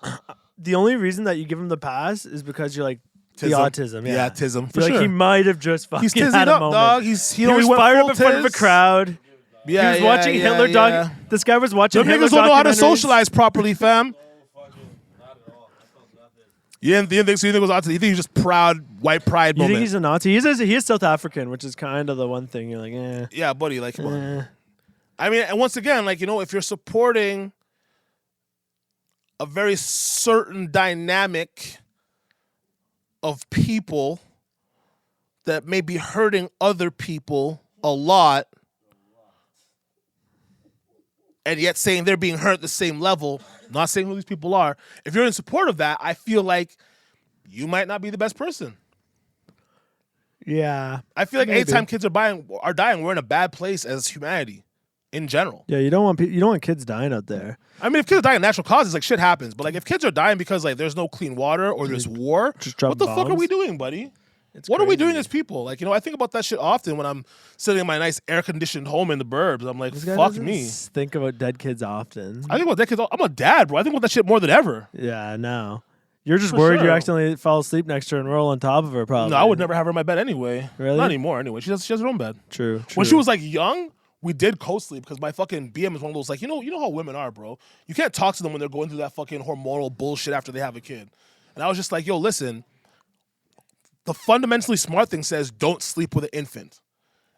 B: the only reason that you give him the pass is because you're like the
A: Tism.
B: autism.
A: Yeah, tism, for
B: You're like,
A: sure.
B: he might have just fucking
A: He's
B: had
A: tizzing
B: a
A: up,
B: moment.
A: dog. He
B: He was
A: went
B: fired
A: full
B: up in front of a
A: tiz.
B: crowd.
A: Yeah,
B: He was watching Hitler dog. This guy was watching
A: Them
B: Hitler
A: niggas don't know how to
B: documentaries.
A: socialize properly, fam. You didn't think so? You think it was autism? You think he's just proud, white pride
B: You
A: moment?
B: think he's a Nazi? He is South African, which is kind of the one thing you're like, eh.
A: Yeah, buddy, like, come on. I mean, and once again, like, if you're supporting a very certain dynamic of people that may be hurting other people a lot, and yet saying they're being hurt at the same level, not saying who these people are. If you're in support of that, I feel like you might not be the best person.
B: Yeah.
A: I feel like
B: Maybe.
A: anytime kids are dying, we're in a bad place as humanity in general.
B: Yeah, you don't want kids dying out there.
A: I mean, if kids are dying of natural causes, like shit happens. But like, if kids are dying because like there's no clean water or there's war,
B: Just drop
A: what the fuck are
B: bombs?
A: we doing, buddy?
B: It's
A: What are we
B: crazy.
A: doing as people? Like, I think about that shit often when I'm sitting in my nice air-conditioned home in the burbs. I'm like,
B: This guy
A: fuck
B: doesn't
A: me.
B: think about dead kids often.
A: I think about that kids. I'm a dad, bro. I think about that shit more than ever.
B: Yeah, no. You're just
A: For
B: worried you
A: sure.
B: accidentally fall asleep next to her and roll on top of her, probably.
A: No, I would never have her in my bed anyway.
B: Really?
A: Not anymore. Anyway, she has her own bed.
B: True.
A: When she was like young, we did co-sleep because my fucking BM is one of those like you know how women are, bro. You can't talk to them when they're going through that fucking hormonal bullshit after they have a kid. And I was just like, yo, listen. The fundamentally smart thing says don't sleep with an infant.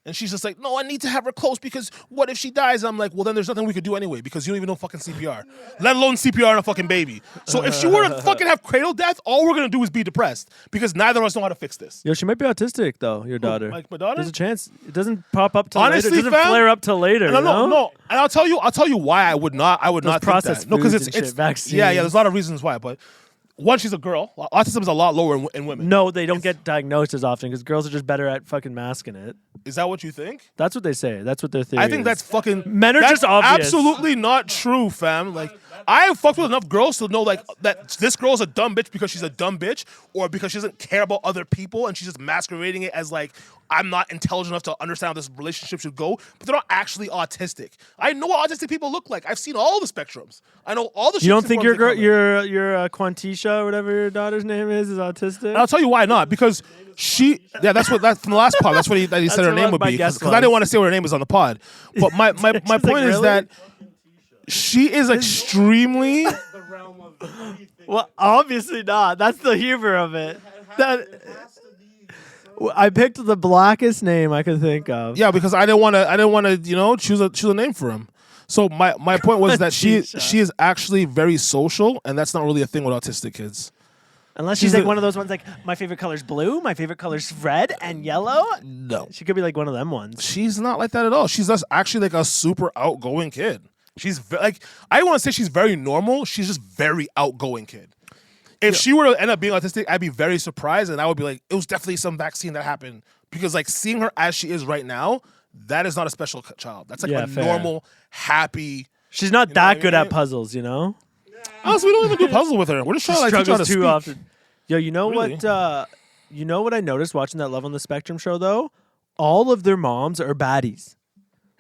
A: And she's just like, no, I need to have her close because what if she dies? I'm like, well, then there's nothing we could do anyway because you don't even know fucking CPR, let alone CPR on a fucking baby. So if she were to fucking have cradle death, all we're going to do is be depressed because neither of us know how to fix this.
B: Yo, she might be autistic though, your daughter.
A: Like my daughter?
B: There's a chance. It doesn't pop up till
A: Honestly,
B: later. It doesn't
A: fam?
B: flare up till later.
A: No. And I'll tell you why I would not think
B: processed
A: that. No, because
B: foods
A: it's
B: and shit, vaccines.
A: yeah, there's a lot of reasons why, but one, she's a girl. Autism is a lot lower in women.
B: No, they don't get diagnosed as often because girls are just better at fucking masking it.
A: Is that what you think?
B: That's what they say. That's what their theory
A: I think
B: is.
A: that's fucking
B: Men are
A: that's
B: just obvious.
A: absolutely not true, fam. Like I have fucked with enough girls to know like that this girl's a dumb bitch because she's a dumb bitch, or because she doesn't care about other people and she's just masquerading it as like I'm not intelligent enough to understand how this relationship should go. But they're not actually autistic. I know what autistic people look like. I've seen all the spectrums. I know all the.
B: You don't think your girl,
A: your
B: your Quantisha or whatever your daughter's name is autistic?
A: And I'll tell you why not. Because that's from the last pod. That's what he said her
B: what
A: name would
B: my
A: be.
B: guess
A: Because I
B: was.
A: didn't want to say what her name is on the pod. But my
B: like,
A: point is
B: really?
A: that she is extremely.
D: The realm of anything.
B: Well, obviously not. That's the humor of it. That
D: It has to be. So
B: I picked the blackest name I could think of.
A: Yeah, because I didn't want to choose a name for him. So my point was that she is actually very social, and that's not really a thing with autistic kids.
B: Unless
A: She's
B: she's like
A: a-
B: one of those ones like, my favorite color's blue, my favorite color's red and yellow.
A: No,
B: She could be like one of them ones.
A: she's not like that at all. She's just actually like a super outgoing kid. She's like I want to say she's very normal. She's just very outgoing kid. If she were to end up being autistic, I'd be very surprised, and I would be like, it was definitely some vaccine that happened because like seeing her as she is right now, that is not a special child. That's like
B: Yeah,
A: a
B: fair.
A: normal, happy.
B: She's not
A: know
B: that
A: what I
B: good
A: mean?
B: at puzzles, you know?
A: Honestly, we don't even do puzzle with her. We're just trying to like teach her how to
B: Struggles too
A: speak.
B: often. Yo, you know
A: Really?
B: what? You know what I noticed watching that Love on the Spectrum show though? All of their moms are baddies.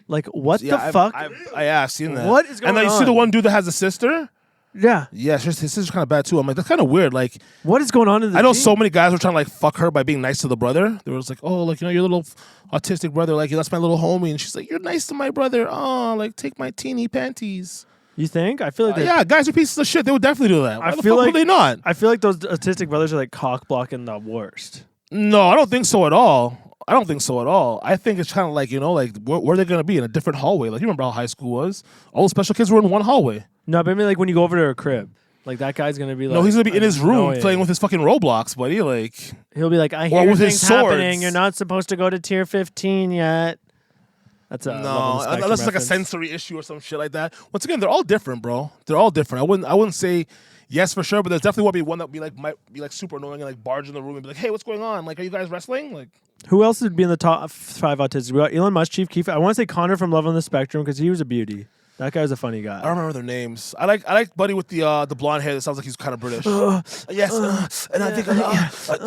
B: Like what the fuck?
A: I've seen that.
B: What is
A: And then
B: going
A: you see the
B: on?
A: one dude that has a sister.
B: Yeah.
A: Yeah, his sister's kind of bad too. I'm like, that's kind of weird. Like,
B: What is going on in the
A: I know
B: team?
A: so many guys were trying to like fuck her by being nice to the brother. They were just like, oh, like your little autistic brother, like that's my little homie, and she's like, you're nice to my brother. Oh, like take my teeny panties.
B: You think? I feel like
A: Yeah, guys are pieces of shit. They would definitely do that. Why
B: I
A: the
B: feel
A: fuck
B: like-
A: would they not?
B: I feel like those autistic brothers are like cock blocking the worst.
A: No, I don't think so at all. I think it's kind of like, like where are they going to be in a different hallway? Like, you remember how high school was? All the special kids were in one hallway.
B: No, but I mean like when you go over to her crib, like that guy's gonna be like,
A: No, he's going to be in his room
B: annoying.
A: playing with his fucking Roblox, buddy. Like,
B: He'll be like, I
A: Or
B: hear
A: with his
B: things happening.
A: swords.
B: You're not supposed to go to tier 15 yet. That's a Love on the
A: no,
B: Spectrum
A: unless it's like a
B: reference.
A: sensory issue or some shit like that. Once again, they're all different, bro. They're all different. I wouldn't say yes for sure, but there's definitely one that might be like super annoying and like barge in the room and be like, hey, what's going on? Like, are you guys wrestling? Like,
B: Who else would be in the top 5 autistic? We got Elon Musk, Chief Keef. I want to say Connor from Love on the Spectrum because he was a beauty. That guy was a funny
A: I
B: guy.
A: don't remember their names. I like Buddy with the blonde hair that sounds like he's kind of British. Yes, and I think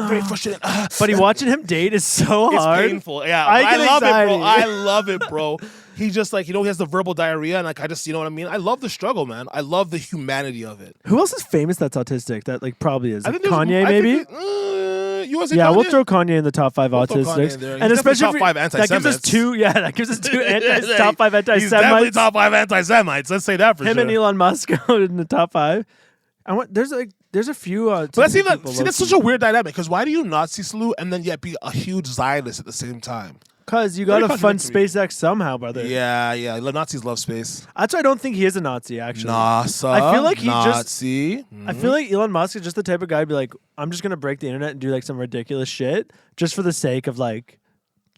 A: very frustrating.
B: Buddy, watching him date is so
A: It's
B: hard.
A: painful. Yeah,
B: I
A: I
B: get
A: love it,
B: anxiety.
A: bro. I love it, bro. He just like he has the verbal diarrhea, and like I just you know what I mean. I love the struggle, man. I love the humanity of it.
B: Who else is famous that's autistic? That like probably is.
A: I
B: Like
A: think there's-
B: Kanye,
A: I think
B: maybe.
A: you want to say
B: Yeah,
A: Kanye?
B: we'll throw Kanye in the top 5
A: We'll throw Kanye
B: autistics,
A: in there.
B: and
A: He's
B: especially
A: definitely top 5
B: that gives us
A: anti-Semites.
B: two. Yeah, that gives us two top 5
A: He's definitely
B: anti-Semites.
A: top 5 anti-Semites. Let's say that for
B: Him
A: sure.
B: and Elon Musk out in the top 5. There's a few.
A: But that's even
B: people
A: see that's such a weird dynamic because why do you Nazi salute and then yet be a huge Zionist at the same time?
B: because you got to
A: Very
B: fund
A: contradictory.
B: SpaceX somehow, brother.
A: Yeah. Nazis love space.
B: That's why I don't think he is a Nazi. Actually,
A: NASA.
B: I feel like he just-
A: Nazi.
B: I feel like Elon Musk is just the type of guy to be like, I'm just gonna break the internet and do like some ridiculous shit just for the sake of like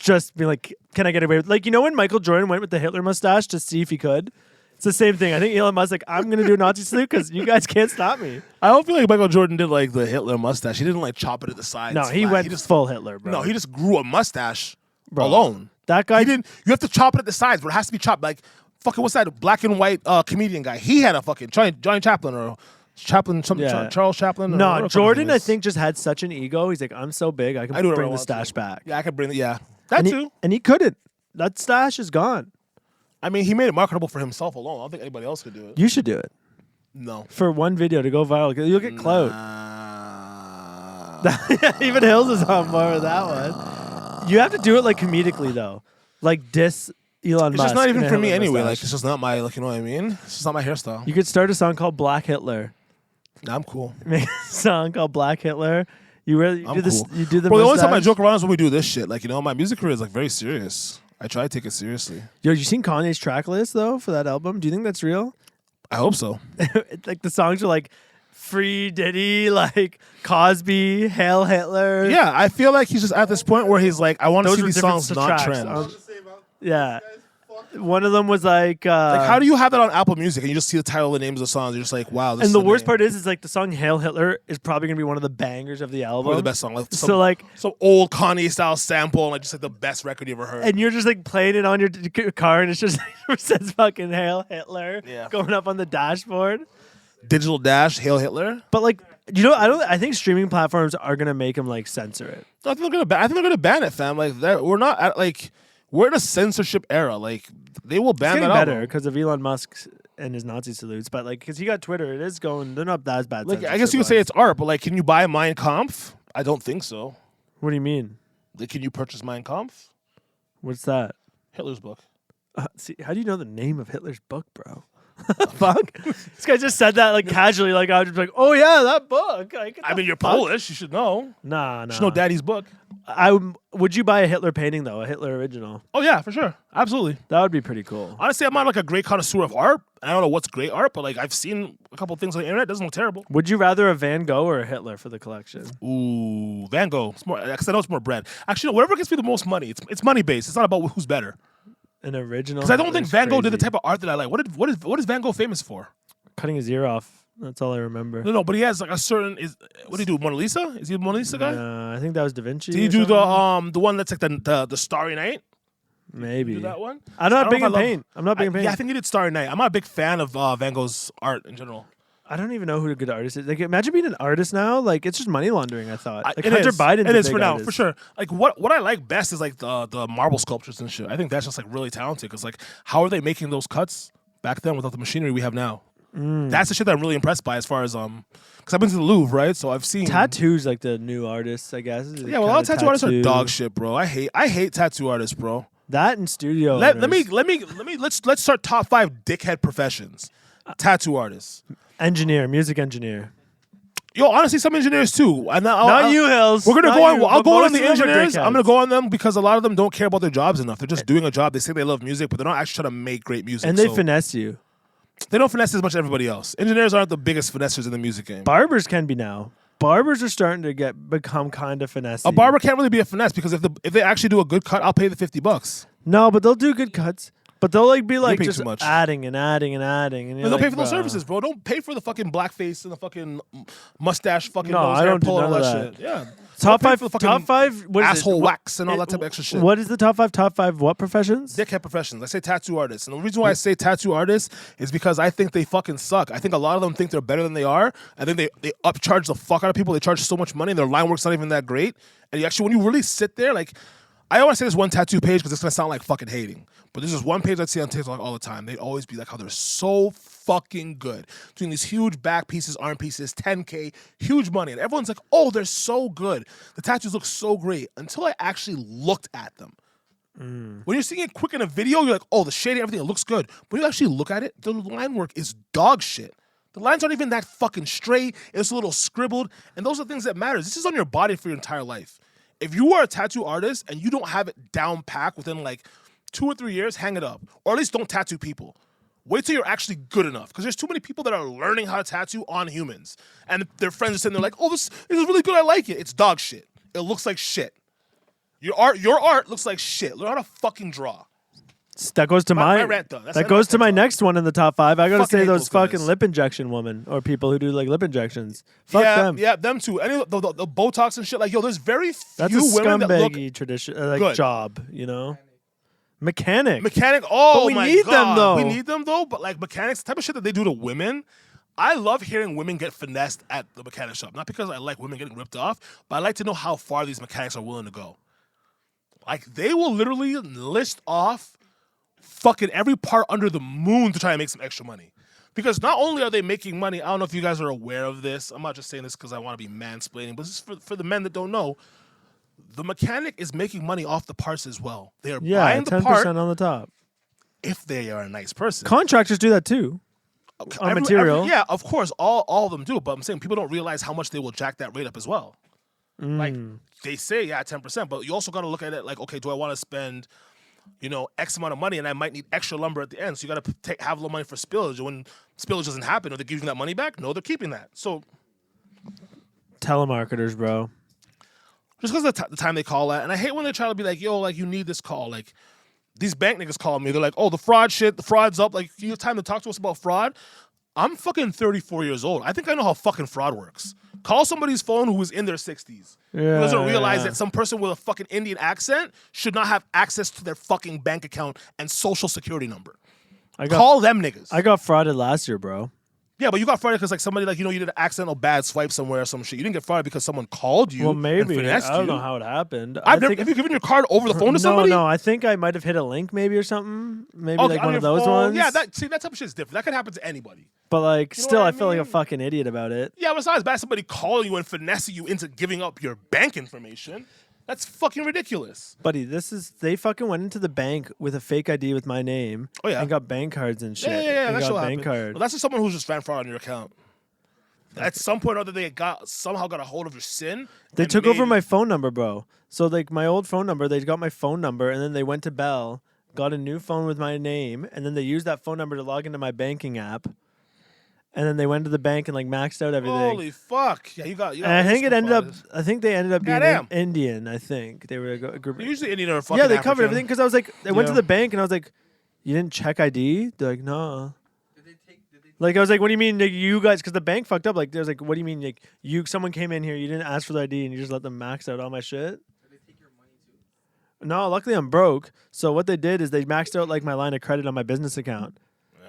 B: just be like, can I get away with, like, you know when Michael Jordan went with the Hitler mustache to see if he could? It's the same thing. I think Elon Musk's like, I'm gonna do a Nazi salute because you guys can't stop me.
A: I don't feel like Michael Jordan did like the Hitler mustache. He didn't like chop it at the sides.
B: No, he
A: flat.
B: went
A: just
B: full Hitler, bro.
A: No, he just grew a mustache
B: Bro.
A: alone.
B: That guy
A: He didn't. You have to chop it at the sides, but it has to be chopped. Like fucking what's that black and white comedian guy? He had a fucking Johnny Chaplin or Chaplin,
B: Yeah.
A: Charles Chaplin. Or
B: No,
A: whatever
B: Jordan,
A: his name
B: I
A: is.
B: think, just had such an ego. He's like, I'm so big, I can
A: I do whatever
B: bring
A: I
B: the
A: want
B: stash
A: to.
B: back.
A: Yeah, I could bring it. Yeah, that
B: and
A: too.
B: and he couldn't. That stash is gone.
A: I mean, he made it marketable for himself alone. I don't think anybody else could do it.
B: You should do it
A: No.
B: for one video to go viral. You'll get clout.
A: Nah.
B: Even Hills is on board with that one. You have to do it like comedically though, like diss Elon
A: It's
B: Musk.
A: just not even
B: in a
A: for me
B: Hitler
A: anyway.
B: mustache.
A: Like it's just not my like you know what I mean. It's just not my hairstyle.
B: You could start a song called Black Hitler.
A: Nah, I'm cool.
B: Make a song called Black Hitler. You really
A: I'm
B: do this?
A: cool.
B: You do the.
A: Well, the only time I
B: mustache?
A: joke around is when we do this shit. Like you know, my music career is like very serious. I try to take it seriously.
B: Yo, you seen Kanye's track list though for that album? Do you think that's real?
A: I hope so.
B: Like the songs are like Free Diddy, like Cosby, Hail Hitler.
A: Yeah, I feel like he's just at this point where he's like, I want to
B: Those
A: see
B: were
A: these
B: different
A: songs not
B: tracks.
A: trend.
D: I was to say about
B: Yeah.
D: this guy's fucking
B: One of them was like
A: How do you have that on Apple Music and you just see the title and the names of the songs? You're just like, wow. This
B: and
A: is
B: the
A: the
B: worst
A: name.
B: part is like the song Hail Hitler is probably gonna be one of the bangers of the album.
A: Probably the best song. Like
B: So like,
A: some old Kanye style sample, and like just like the best record you ever heard.
B: and you're just like playing it on your car, and it's just it says fucking Hail Hitler
A: Yeah.
B: going up on the dashboard.
A: Digital Dash, Hail Hitler.
B: But like, you know, I think streaming platforms are gonna make him like censor it.
A: I think they're gonna ban it, fam. Like that, we're not at, like we're in a censorship era. Like they will
B: It's
A: ban
B: getting
A: that
B: better
A: album.
B: because of Elon Musk and his Nazi salutes, but like, because he got Twitter, it is going. They're not as bad.
A: Like I guess you could say it's art, but like, can you buy Mein Kampf? I don't think so.
B: What do you mean?
A: Like, can you purchase Mein Kampf?
B: What's that?
A: Hitler's book.
B: See, how do you know the name of Hitler's book, bro? Fuck. This guy just said that like casually, like I was just like, oh yeah, that book. Like,
A: I mean, you're
B: fuck?
A: Polish. You should know.
B: Nah.
A: You should know Daddy's book.
B: Would you buy a Hitler painting though, a Hitler original?
A: Oh yeah, for sure, absolutely.
B: That would be pretty cool.
A: Honestly, I'm not like a great connoisseur of art. I don't know what's great art, but like I've seen a couple things on the internet. It doesn't look terrible.
B: Would you rather a Van Gogh or a Hitler for the collection?
A: Ooh, Van Gogh. It's more because I know it's more bread. Actually, no, whatever gets me the most money, it's money based. It's not about who's better.
B: An original?
A: Because I don't think
B: Hitler's
A: Van Gogh did the
B: crazy.
A: type of art that I like. What is Van Gogh famous for?
B: Cutting his ear off. That's all I remember.
A: No, but he has like a certain what do you do? Mona Lisa? Is he a Mona Lisa guy?
B: I think that was Da Vinci.
A: Did he
B: or
A: do
B: something.
A: the one that's like the Starry Night?
B: Maybe.
A: Do that one?
B: I'm not
A: I
B: big
A: don't
B: in
A: know if I
B: paint. I'm not big in paint.
A: Yeah, I think he did Starry Night. I'm not a big fan of Van Gogh's art in general.
B: I don't even know who a good artist is. Like, imagine being an artist now. Like, it's just money laundering. I thought. Like,
A: It
B: Hunter
A: is.
B: Biden's
A: It
B: a
A: is
B: big
A: for now,
B: artist.
A: for sure. Like what I like best is like the marble sculptures and shit. I think that's just like really talented because like how are they making those cuts back then without the machinery we have now? That's the shit that I'm really impressed by as far as because I've been to the Louvre, right? So I've seen
B: Tattoos, like the new artists, I guess.
A: Yeah, well, a lot of tattoo artists are dog shit, bro. I hate tattoo artists, bro.
B: That and studio.
A: Let's start top 5 dickhead professions. Tattoo artists.
B: Engineer, music engineer.
A: Yo, honestly, some engineers too. And
B: Not you, Hills.
A: We're gonna
B: Not
A: go on.
B: you,
A: I'll
B: but
A: go on
B: most
A: the
B: of them are
A: engineers. I'm gonna
B: dickheads.
A: go on them because a lot of them don't care about their jobs enough. They're just doing a job. They say they love music, but they're not actually trying to make great music.
B: And they
A: So
B: finesse you.
A: they don't finesse as much as everybody else. Engineers aren't the biggest finessers in the music game.
B: Barbers can be now. Barbers are starting to become kind of finesse.
A: A barber can't really be a finesse because if they actually do a good cut, I'll pay the $50.
B: No, but they'll do good cuts. But they'll like be like
A: pay
B: just
A: too much.
B: adding and adding and adding. And
A: And
B: you're
A: they'll
B: like,
A: pay for those
B: bro.
A: services, bro. Don't pay for the fucking blackface and the fucking mustache, fucking
B: No,
A: nose
B: I
A: hair
B: don't do
A: pull and all
B: none
A: that
B: of
A: shit. Yeah.
B: Top
A: Don't pay
B: five.
A: for the fucking
B: Top five. What is
A: asshole
B: it?
A: wax and all that type of extra shit.
B: What is the top five? Top five what professions?
A: Dickhead professions. I say tattoo artists. And the reason why I say tattoo artists is because I think they fucking suck. I think a lot of them think they're better than they are. I think they upcharge the fuck out of people. They charge so much money and their line work's not even that great. And you actually, when you really sit there, like, I always say this one tattoo page because it's going to sound like fucking hating. But there's this one page I see on TikTok all the time. They'd always be like how they're so fucking good. Doing these huge back pieces, arm pieces, 10K, huge money. And everyone's like, oh, they're so good. The tattoos look so great until I actually looked at them. When you're seeing it quick in a video, you're like, oh, the shading, everything, it looks good. When you actually look at it, the line work is dog shit. The lines aren't even that fucking straight. It's a little scribbled. And those are things that matter. This is on your body for your entire life. If you are a tattoo artist and you don't have it down packed within like 2 or 3 years, hang it up. Or at least don't tattoo people. Wait till you're actually good enough. Because there's too many people that are learning how to tattoo on humans. And their friends are sitting there like, oh, this is really good. I like it. It's dog shit. It looks like shit. Your art looks like shit. Learn how to fucking draw.
B: That goes to
A: My
B: my
A: rant, though. That's
B: that
A: my
B: goes to my
A: rant,
B: next one in the top 5. I gotta
A: Fucking
B: say
A: hate
B: those
A: those
B: fucking
A: guys.
B: lip injection women or people who do like lip injections. Fuck
A: yeah,
B: them.
A: Yeah, them too. Any the Botox and shit. Like, yo, there's very few
B: That's a
A: women that look
B: scumbaggy tradition,
A: good.
B: job. You know, mechanic.
A: mechanic. Oh
B: But we
A: my
B: need them,
A: God.
B: though.
A: We need them though. But like mechanics, the type of shit that they do to women. I love hearing women get finessed at the mechanic shop. Not because I like women getting ripped off, but I like to know how far these mechanics are willing to go. Like, they will literally list off fucking every part under the moon to try and make some extra money. Because not only are they making money, I don't know if you guys are aware of this. I'm not just saying this because I want to be mansplaining, but this is for the men that don't know. The mechanic is making money off the parts as well. They are buying the
B: 10%
A: part
B: on the top.
A: if they are a nice person.
B: Contractors do that too. On material.
A: Yeah, of course, all of them do. But I'm saying people don't realize how much they will jack that rate up as well. Like, they say, 10%, but you also got to look at it like, okay, do I want to spend, X amount of money, and I might need extra lumber at the end. So you got to have a little money for spillage. When spillage doesn't happen, are they giving that money back? No, they're keeping that. So
B: Telemarketers, bro.
A: just because of the time they call that, and I hate when they try to be like, yo, like, you need this call. Like, these bank niggas call me. They're like, oh, the fraud's up. Like, you have time to talk to us about fraud? I'm fucking 34 years old. I think I know how fucking fraud works. Call somebody's phone who is in their 60s. Who doesn't realize that some person with a fucking Indian accent should not have access to their fucking bank account and social security number. Call them niggas.
B: I got frauded last year, bro.
A: Yeah, but you got frauded because like somebody you did an accidental bad swipe somewhere or some shit. You didn't get frauded because someone called you.
B: Well, maybe.
A: And finessed
B: I don't
A: you.
B: know how it happened.
A: Have you given your card over the phone to somebody?
B: No. I think I might have hit a link maybe or something. Maybe
A: Okay,
B: like
A: on
B: one
A: your
B: of those
A: phone.
B: ones.
A: Yeah, that type of shit is different. That could happen to anybody.
B: But like,
A: You know
B: still,
A: what I
B: I feel like a
A: mean?
B: fucking idiot about it.
A: Yeah, but it's not as bad as somebody calling you and finessing you into giving up your bank information. That's fucking ridiculous.
B: Buddy, they fucking went into the bank with a fake ID with my name.
A: Oh, yeah.
B: And got bank cards and shit.
A: Yeah,
B: and
A: that
B: got
A: shit
B: bank
A: happened.
B: card.
A: Well, that's just someone who's just fan fraud on your account. At some point or other, they somehow got a hold of your SIN.
B: They
A: and
B: took over
A: made-
B: my phone number, bro. So like my old phone number, they got my phone number, and then they went to Bell, got a new phone with my name, and then they used that phone number to log into my banking app. And then they went to the bank and like maxed out everything.
A: Holy fuck! Yeah, you got.
B: And I think
A: old
B: it ended up.
A: school
B: I think they ended up being
A: Goddamn.
B: Indian. I think they were a group.
A: fraud. Usually Indian or fucking
B: Yeah, they
A: African.
B: covered everything because I was like, I went to
A: Yeah.
B: the bank and I was like, you didn't check ID? They're like, no.
C: Did they take?
B: Like I was like, what do you mean, like, you guys? Because the bank fucked up. Like, there's like, what do you mean, like, someone came in here, you didn't ask for the ID, and you just let them max out all my shit?
C: Did they take your money too?
B: No, luckily I'm broke. So what they did is they maxed out like my line of credit on my business account.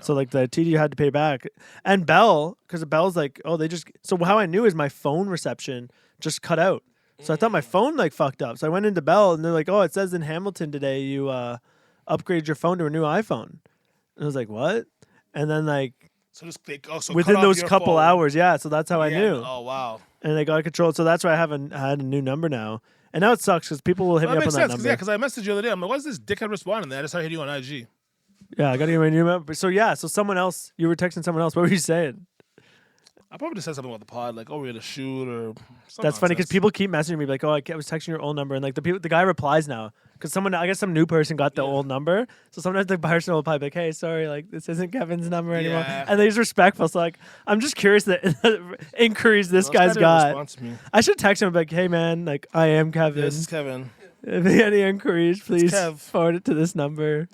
B: So like the TD had to pay back, and Bell, because Bell's like, oh, they just. So how I knew is my phone reception just cut out. So I thought my phone like fucked up. So I went into Bell and they're like, oh, it says in Hamilton today you upgraded your phone to a new iPhone. And I was like, what? And then like
A: So just so
B: within
A: cut off
B: those
A: your
B: couple
A: phone.
B: hours, yeah. So that's how I
A: Yeah,
B: knew.
A: Oh wow.
B: And they got it controlled. So that's why I haven't had a new number now. And now it sucks because people will hit
A: Well,
B: me
A: that
B: up on
A: makes
B: that
A: sense.
B: number.
A: Yeah, because I messaged you the other day. I'm like, why is this dickhead responding? Then I just started hitting you on IG.
B: Yeah, I got to get my new number. So yeah, so someone else, you were texting someone else. What were you saying?
A: I probably just said something about the pod, like, oh, we're gonna shoot or. Some
B: That's funny because
A: nonsense.
B: people keep messaging me like, "Oh, I was texting your old number," and like the guy replies now because I guess some new person got the old number. So sometimes the person will reply like, "Hey, sorry, like this isn't Kevin's number anymore,"
A: Yeah.
B: and he's respectful. So like, I'm just curious the inquiries this
A: No,
B: guy's
A: guy didn't
B: got.
A: respond to me.
B: I should text him like, "Hey man, like I am Kevin.
A: This is Kevin.
B: If you have any inquiries, please
A: Kev.
B: forward it to this number."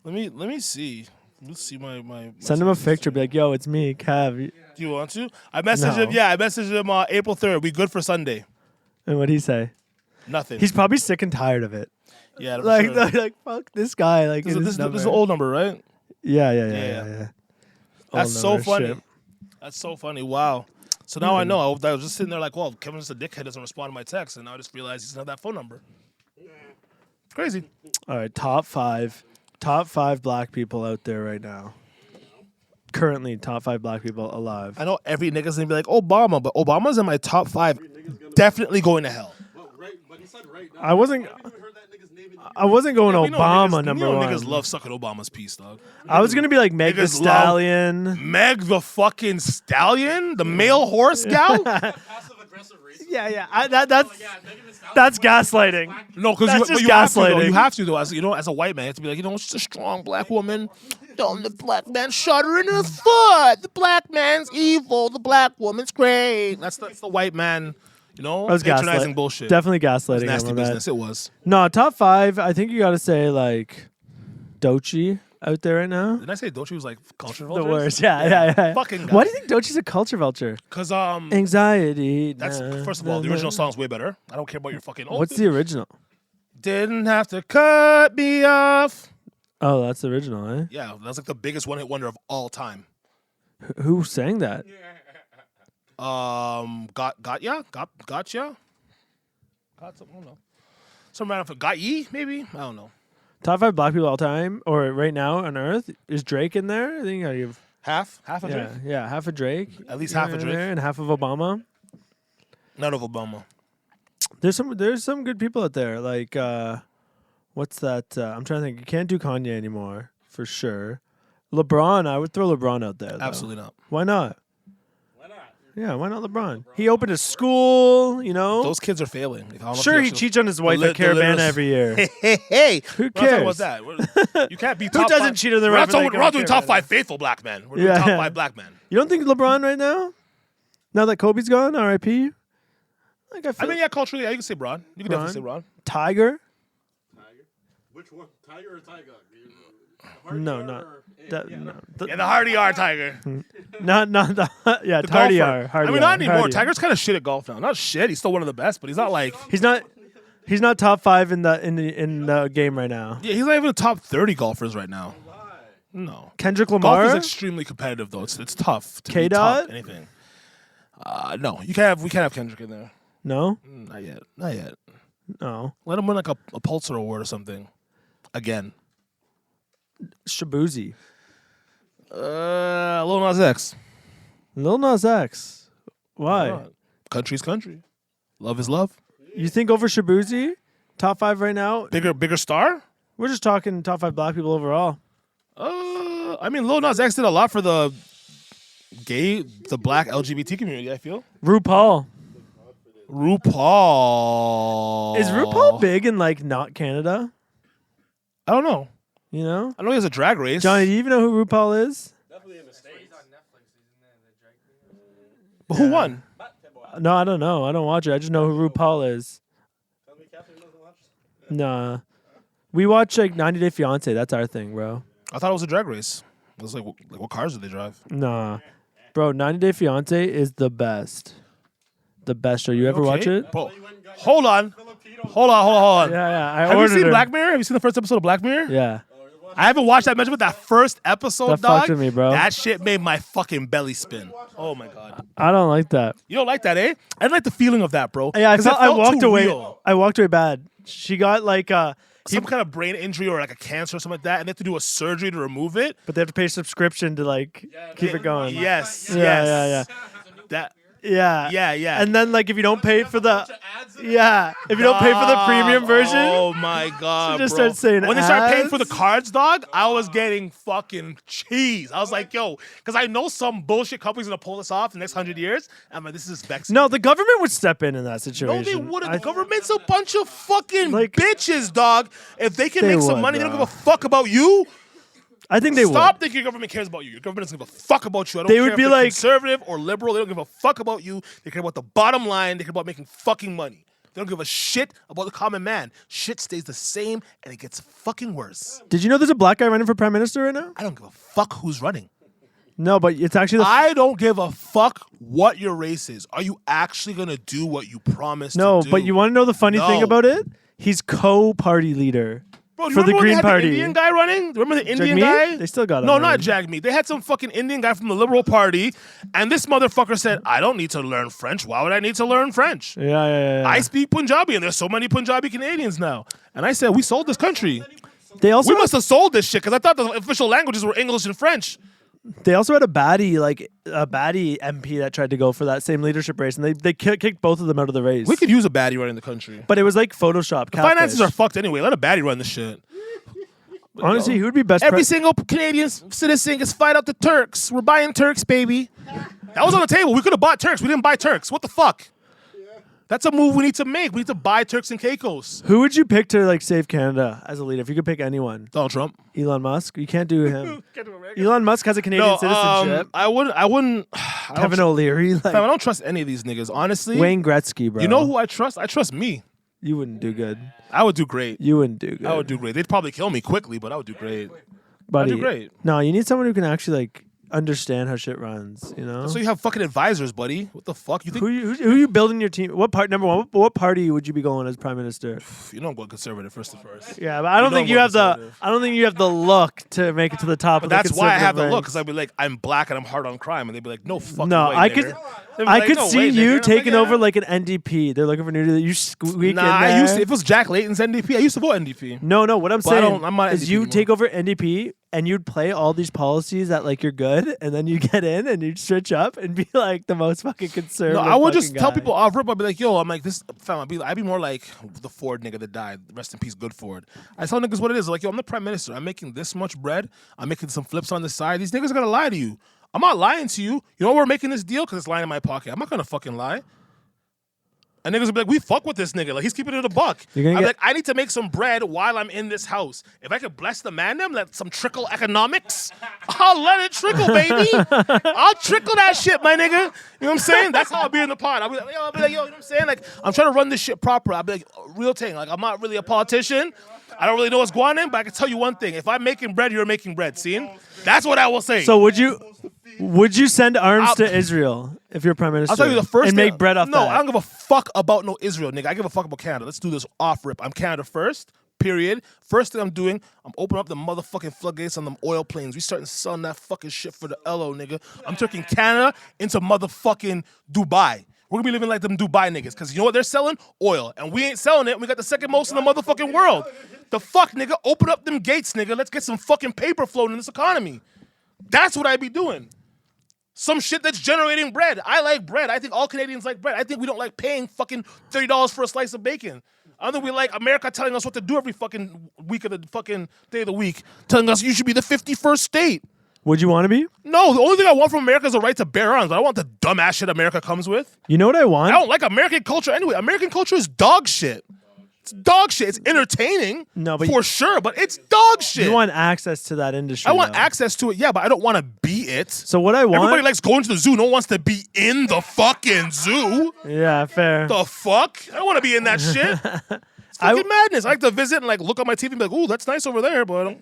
A: Let me see. Let's see my
B: Send him a
A: messages.
B: picture. Be like, "Yo, it's me, Kev."
A: Do you want to? I messaged
B: No.
A: him. Yeah, I messaged him April 3rd. We good for Sunday.
B: And what'd he say?
A: Nothing.
B: He's probably sick and tired of it.
A: yeah. for
B: Like,
A: sure.
B: like fuck this guy. Like,
A: This
B: his
A: is the
B: number.
A: old number, right?
B: Yeah.
A: That's
B: Old
A: so
B: number,
A: funny.
B: shit.
A: That's so funny. Wow. So now I know. I was just sitting there like, well, Kevin's just a dickhead, doesn't respond to my text, and now I just realized he doesn't have that phone number. It's crazy.
B: All right, top five black people out there right now. Currently, top 5 black people alive.
A: I know every nigga's gonna be like Obama, but Obama's in my top 5. Definitely going to hell.
D: But he said right now.
B: I wasn't.
D: I haven't even heard that nigga's name in
B: I wasn't going
A: We know
B: Obama
A: niggas,
B: number
A: we know
B: one.
A: Niggas love sucking Obama's piece, dog.
B: I was gonna be like Meg the
A: Niggas love-
B: Stallion.
A: Meg the fucking stallion, the male horse gal.
D: passive aggressive racist.
B: Yeah. That's
D: Yeah, Megan Thee Stallion.
B: that's gaslighting.
A: No, because
B: That's
A: you,
B: just
A: you have to, though.
B: gaslighting.
A: You have to, though. As a white man, you have to be like, she's a strong black woman. Don't the black man shot her in her foot. The black man's evil. The black woman's great. That's the white man. You know,
B: I was
A: patronizing
B: gaslighting.
A: bullshit.
B: Definitely
A: It was
B: gaslighting
A: nasty
B: him on that.
A: business. It was.
B: No, top 5. I think you got to say like Doechii out there right now.
A: Didn't I say Doechii was like culture
B: The
A: vultures?
B: worst. Yeah.
A: Fucking guy.
B: Why do you think Doechii's a culture vulture?
A: Because
B: Anxiety.
A: that's
B: nah,
A: first of all,
B: nah,
A: the original
B: nah.
A: song's way better. I don't care about your fucking. Oh,
B: What's the original?
A: didn't have to cut me off.
B: Oh, that's the original, eh?
A: Yeah, that's like the biggest one-hit wonder of all time.
B: Who sang that?
A: Gotcha. Got some. I don't know. Some random got ye maybe. I don't know.
B: Top 5 black people all time, or right now on Earth, is Drake in there? I think I give
A: Half a
B: yeah,
A: Drake.
B: yeah, half a Drake,
A: At least half a
B: in
A: Drake.
B: there, and half of Obama.
A: None of Obama.
B: There's some good people out there. Like what's that? I'm trying to think. You can't do Kanye anymore for sure. LeBron, I would throw LeBron out there. Though.
A: Absolutely not.
B: Why not?
D: Why not?
B: Yeah, why not LeBron? He opened a school, you know.
A: Those kids are failing. Like, I don't know if
B: Sure,
A: you
B: he
A: actually-
B: cheats on his wife
A: the
B: at Caravana
A: literal-
B: every year.
A: Hey,
B: Who
A: we're not talking
B: cares?
A: about that. You can't be. Top
B: doesn't
A: five.
B: cheat on their
A: We're
B: wife
A: not,
B: when they
A: we're not
B: go
A: doing
B: to
A: top
B: Caravana?
A: 5 faithful black men. We're doing
B: Yeah,
A: top
B: yeah.
A: 5 black men.
B: You don't think LeBron right now? Now that Kobe's gone, R.I.P. Like I feel
A: I mean, yeah, culturally, yeah, you can say Braun. You can definitely say Braun.
B: Tiger.
D: Tiger? Which one? Tiger or Tiger?
B: No, not that.
D: Yeah.
B: No,
A: And the Hardy R Tiger.
B: not the yeah.
A: The
B: Hardy
A: golfer.
B: R. Hardy
A: I mean,
B: R,
A: not anymore.
B: Hardy R.
A: Tiger's kind of shit at golf now. Not shit. He's still one of the best, but he's not like.
B: He's not top 5 in the game right now.
A: Yeah, he's not even the top 30 golfers right now. No.
B: Kendrick
A: Golf
B: Lamar.
A: is extremely competitive, though. It's tough to be
B: K-Dot?
A: top anything. No, we can't have Kendrick in there.
B: No,
A: Not yet. Not yet.
B: no.
A: Let him win like a Pulitzer Award or something. Again.
B: Shabuzi.
A: Lil Nas X.
B: Lil Nas X. Why?
A: Country's country. Love is love.
B: You think over Shabuzi? Top 5 right now?
A: Bigger star?
B: We're just talking top 5 black people overall.
A: I mean, Lil Nas X did a lot for the black LGBT community, I feel.
B: RuPaul.
A: RuPaul.
B: Is RuPaul big in like not Canada?
A: I don't know.
B: You know?
A: I know he has a drag race.
B: Johnny, do you even know who RuPaul is?
D: Definitely in the States.
C: He's on Netflix, isn't there? The drag queen.
A: But who won?
B: No, I don't know. I don't watch it. I just know who RuPaul is.
D: Tell me Catherine doesn't watch.
B: Nah. We watch like 90 Day Fiance. That's our thing, bro.
A: I thought it was a drag race. I was like what cars did they drive?
B: Nah. Bro, 90 Day Fiance is the best. The best show. You ever watch
A: Okay.
B: it?
A: Bro, hold on. Hold on.
B: Yeah. I
A: Have you
B: ordered
A: seen
B: her.
A: Black Mirror? Have you seen the first episode of Black Mirror?
B: Yeah.
A: I haven't watched that much, but that first episode,
B: That
A: dog,
B: fucked with me, bro.
A: that shit made my fucking belly spin. Oh my god.
B: I don't like that.
A: You don't like that, eh? I didn't like the feeling of that, bro.
B: Yeah, I
A: 'Cause it
B: felt, I
A: felt
B: walked
A: too
B: away.
A: real.
B: I walked away bad. She got like
A: Some kind of brain injury or like a cancer or something like that, and they have to do a surgery to remove it.
B: but they have to pay a subscription to like keep it going.
A: Yes,
B: Yeah,
A: yes.
B: yeah.
A: That.
B: Yeah.
A: Yeah.
B: And then like if you don't pay for the if you don't pay for the premium version,
A: Oh my god,
B: just
A: bro.
B: start saying
A: When they start paying for the
B: ads.
A: cards, dog, I was getting fucking cheese. I was like, yo, because I know some bullshit company's gonna pull this off in the next 100 years. I'm like, this is vexing.
B: no, the government would step in that
A: No,
B: situation.
A: they wouldn't. The government's a bunch of fucking
B: Like-
A: bitches, dog. If they can
B: They
A: make some
B: would,
A: money, they don't give
B: bro.
A: a fuck about you.
B: I think they
A: Stop
B: would.
A: thinking your government cares about you. Your government doesn't give a fuck about you. I don't
B: They
A: care
B: would
A: if
B: be
A: they're
B: like-
A: conservative or liberal. They don't give a fuck about you. They care about the bottom line. They care about making fucking money. They don't give a shit about the common man. Shit stays the same and it gets fucking worse.
B: Did you know there's a black guy running for prime minister right now?
A: I don't give a fuck who's running.
B: No, but it's actually the
A: I don't give a fuck what your race is. Are you actually gonna do what you promised
B: no.
A: to do?
B: But you want to know the funny thing
A: No.
B: about it? He's co-party leader
A: Bro, you
B: for the
A: remember when they
B: Green
A: had
B: Party.
A: The Indian guy running? Remember the Indian
B: Jagmeet?
A: guy?
B: They still got him
A: No,
B: running.
A: not Jagmeet. They had some fucking Indian guy from the Liberal Party, and this motherfucker said, "I don't need to learn French. Why would I need to learn French?
B: Yeah.
A: I speak Punjabi, and there's so many Punjabi Canadians now." And I said, "We sold this country.
B: They also
A: We must have sold this shit because I thought the official languages were English and French."
B: They also had a baddie MP that tried to go for that same leadership race, and they kicked both of them out of the race.
A: We could use a baddie running the country.
B: But it was like Photoshop.
A: Finances are fucked anyway. Let a baddie run the shit.
B: Honestly, who would be best?
A: Every single Canadian citizen gets fight out the Turks. We're buying Turks, baby. That was on the table. We could have bought Turks. We didn't buy Turks. What the fuck? That's a move we need to make. We need to buy Turks and Caicos.
B: Who would you pick to like save Canada as a leader? If you could pick anyone,
A: Donald Trump.
B: Elon Musk. You can't do him. Elon Musk has a Canadian
A: No,
B: citizenship.
A: I wouldn't.
B: Kevin O'Leary. Like,
A: Fam, I don't trust any of these niggas. Honestly,
B: Wayne Gretzky, bro.
A: you know who I trust? I trust me.
B: You wouldn't do good.
A: I would do great.
B: You wouldn't do good.
A: I would do great. They'd probably kill me quickly, but I would do great.
B: Buddy,
A: I'd do great.
B: No, you need someone who can actually like understand how shit runs. You know.
A: So you have fucking advisors, buddy. What the fuck? You think
B: Who you building your team? What part? Number one, what party would you be going as prime minister?
A: you know I'm going conservative first.
B: Yeah, but I don't think you have the. I don't think you have the look to make it to the top.
A: But
B: of the
A: that's why I have the
B: conservative
A: look, because I'd be like, I'm black and I'm hard on crime, and they'd be like, no fucking
B: No,
A: way,
B: I
A: nigger.
B: could.
A: They'd be
B: I
A: like,
B: could
A: "No
B: see
A: way,
B: you
A: nigger." I'm
B: taking
A: like,
B: over
A: yeah.
B: like an NDP. They're looking for new. You squeak
A: Nah,
B: in there.
A: I used to, if it was Jack Layton's NDP, I used to vote NDP.
B: No, what I'm
A: But I
B: saying
A: don't- I'm not
B: is
A: NDP
B: you
A: anymore.
B: take over NDP and you'd play all these policies that like you're good, and then you get in and you'd switch up and be like the most fucking
A: No,
B: conservative.
A: I would just
B: fucking
A: tell
B: guy.
A: people off rip. I'd be like, yo, I'm like this fam. I'd be more like the Ford nigga that died. Rest in peace, good Ford. I tell niggas what it is. Like, yo, I'm the prime minister. I'm making this much bread. I'm making some flips on the side. These niggas are gonna lie to you. I'm not lying to you. You know why we're making this deal? Because it's lying in my pocket. I'm not gonna fucking lie. And niggas will be like, we fuck with this nigga. Like, he's keeping it a buck.
B: You're gonna
A: I'm
B: get-
A: like, I need to make some bread while I'm in this house. If I could bless the man them, let some trickle economics, I'll let it trickle, baby. I'll trickle that shit, my nigga. You know what I'm saying? That's how I'll be in the pod. I'll be like, yo, you know what I'm saying? Like, I'm trying to run this shit proper. I'll be like, real thing. Like, I'm not really a politician. I don't really know what's going on, but I can tell you one thing. If I'm making bread, you're making bread. See? That's what I will say.
B: So would you send arms
A: I'll-
B: to Israel if you're prime minister?
A: I'll tell you the first
B: and
A: thing.
B: make bread off
A: No,
B: that.
A: I don't give a fuck about no Israel, nigga. I give a fuck about Canada. Let's do this off rip. I'm Canada first, period. First thing I'm doing, I'm opening up the motherfucking floodgates on them oil planes. We starting selling that fucking shit for the LO, nigga. I'm turning Canada into motherfucking Dubai. We're gonna be living like them Dubai niggas, because you know what they're selling? Oil. And we ain't selling it. We got the second most in the motherfucking world. The fuck, nigga? Open up them gates, nigga. Let's get some fucking paper flowing in this economy. That's what I be doing. Some shit that's generating bread. I like bread. I think all Canadians like bread. I think we don't like paying fucking $30 for a slice of bacon. I don't think we like America telling us what to do every fucking week of the fucking day of the week, telling us you should be the 51st state.
B: Would you want to be?
A: No, the only thing I want from America is the right to bear arms. I don't want the dumbass shit America comes with.
B: You know what I want?
A: I don't like American culture anyway. American culture is dog shit. It's dog shit. It's entertaining,
B: No, but
A: for sure, but it's dog shit.
B: You want access to that industry.
A: I want
B: though.
A: access to it, yeah, but I don't want to be it.
B: So what I want?
A: Everybody likes going to the zoo. No one wants to be in the fucking zoo.
B: Yeah, fair.
A: The fuck? I don't want to be in that shit. It's fucking madness. I like to visit and like look on my TV and be like, ooh, that's nice over there, but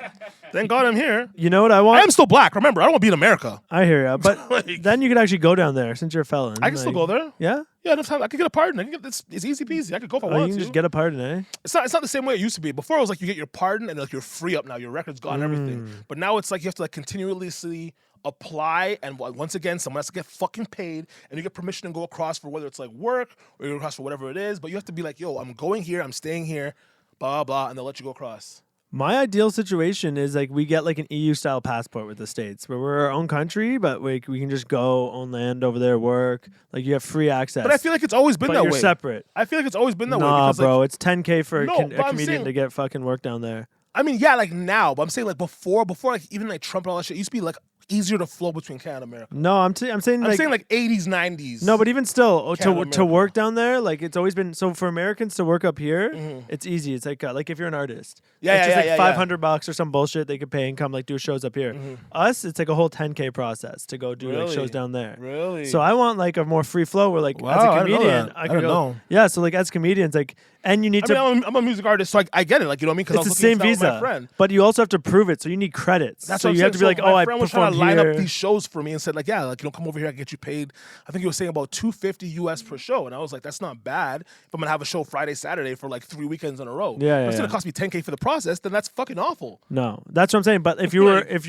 A: thank God I'm here.
B: You know what I
A: I
B: want?
A: am still black. Remember, I don't want to be in America.
B: I hear ya, but
A: Like-
B: then you could actually go down there since you're a felon.
A: I can still go there.
B: Yeah.
A: Yeah, enough time. I could get a pardon. I can get this. It's easy peasy. I could go if I
B: Oh, you
A: want
B: can
A: to.
B: just get a pardon, eh?
A: It's not the same way it used to be. Before it was like you get your pardon and like you're free up now. Your record's gone, everything. But now it's like you have to like continuously apply, and once again, someone has to get fucking paid, and you get permission to go across for whether it's like work or you go across for whatever it is. But you have to be like, yo, I'm going here, I'm staying here, blah blah, and they'll let you go across.
B: My ideal situation is like we get like an EU style passport with the States where we're our own country, but we can just go own land over there, work. Like you have free access.
A: But I feel like it's always been
B: but
A: that
B: you're
A: way.
B: separate.
A: I feel like it's always been that way.
B: Nah,
A: Because,
B: bro,
A: like,
B: it's $10K for
A: No,
B: a
A: but I'm
B: comedian
A: saying-
B: to get fucking work down there.
A: I mean, yeah, like now, but I'm saying like before like even like Trump and all that shit, it used to be like easier to flow between Canada and America.
B: No, I'm saying
A: I'm saying like 80s, 90s.
B: no, but even still,
A: Canada,
B: to
A: America.
B: work down there, like it's always been so for Americans to work up here,
A: Mhm.
B: it's easy. It's like if you're an artist,
A: Yeah,
B: it's
A: yeah,
B: just
A: yeah,
B: like
A: yeah,
B: $500 or some bullshit they could pay and come like do shows up here.
A: Mhm.
B: Us, it's like a whole $10K process to go do like
A: Really?
B: shows down there.
A: Really?
B: So I want like a more free flow where like
A: Wow,
B: as
A: I
B: a
A: didn't know
B: comedian
A: that.
B: I
A: I
B: could
A: didn't
B: go.
A: know.
B: Yeah, so like as comedians like and you need
A: I
B: to
A: mean, I'm a music artist, so I get it. Like, you know what I mean? Because I
B: it's
A: was
B: the
A: looking
B: same
A: into that with
B: visa,
A: my friend.
B: but you also have to prove it. So you need credits.
A: That's
B: so
A: what I'm
B: you have to be
A: saying.
B: like,
A: So
B: oh,
A: my
B: I
A: friend was trying
B: performed
A: to line
B: here.
A: up these shows for me and said, like, yeah, like, you know, come over here, I can get you paid. I think he was saying about $250 US per show, and I was like, that's not bad. If I'm gonna have a show Friday, Saturday for like 3 weekends in a row,
B: Yeah,
A: if it's
B: yeah.
A: gonna cost me $10K for the process, then that's fucking awful.
B: No, that's what I'm saying. But if you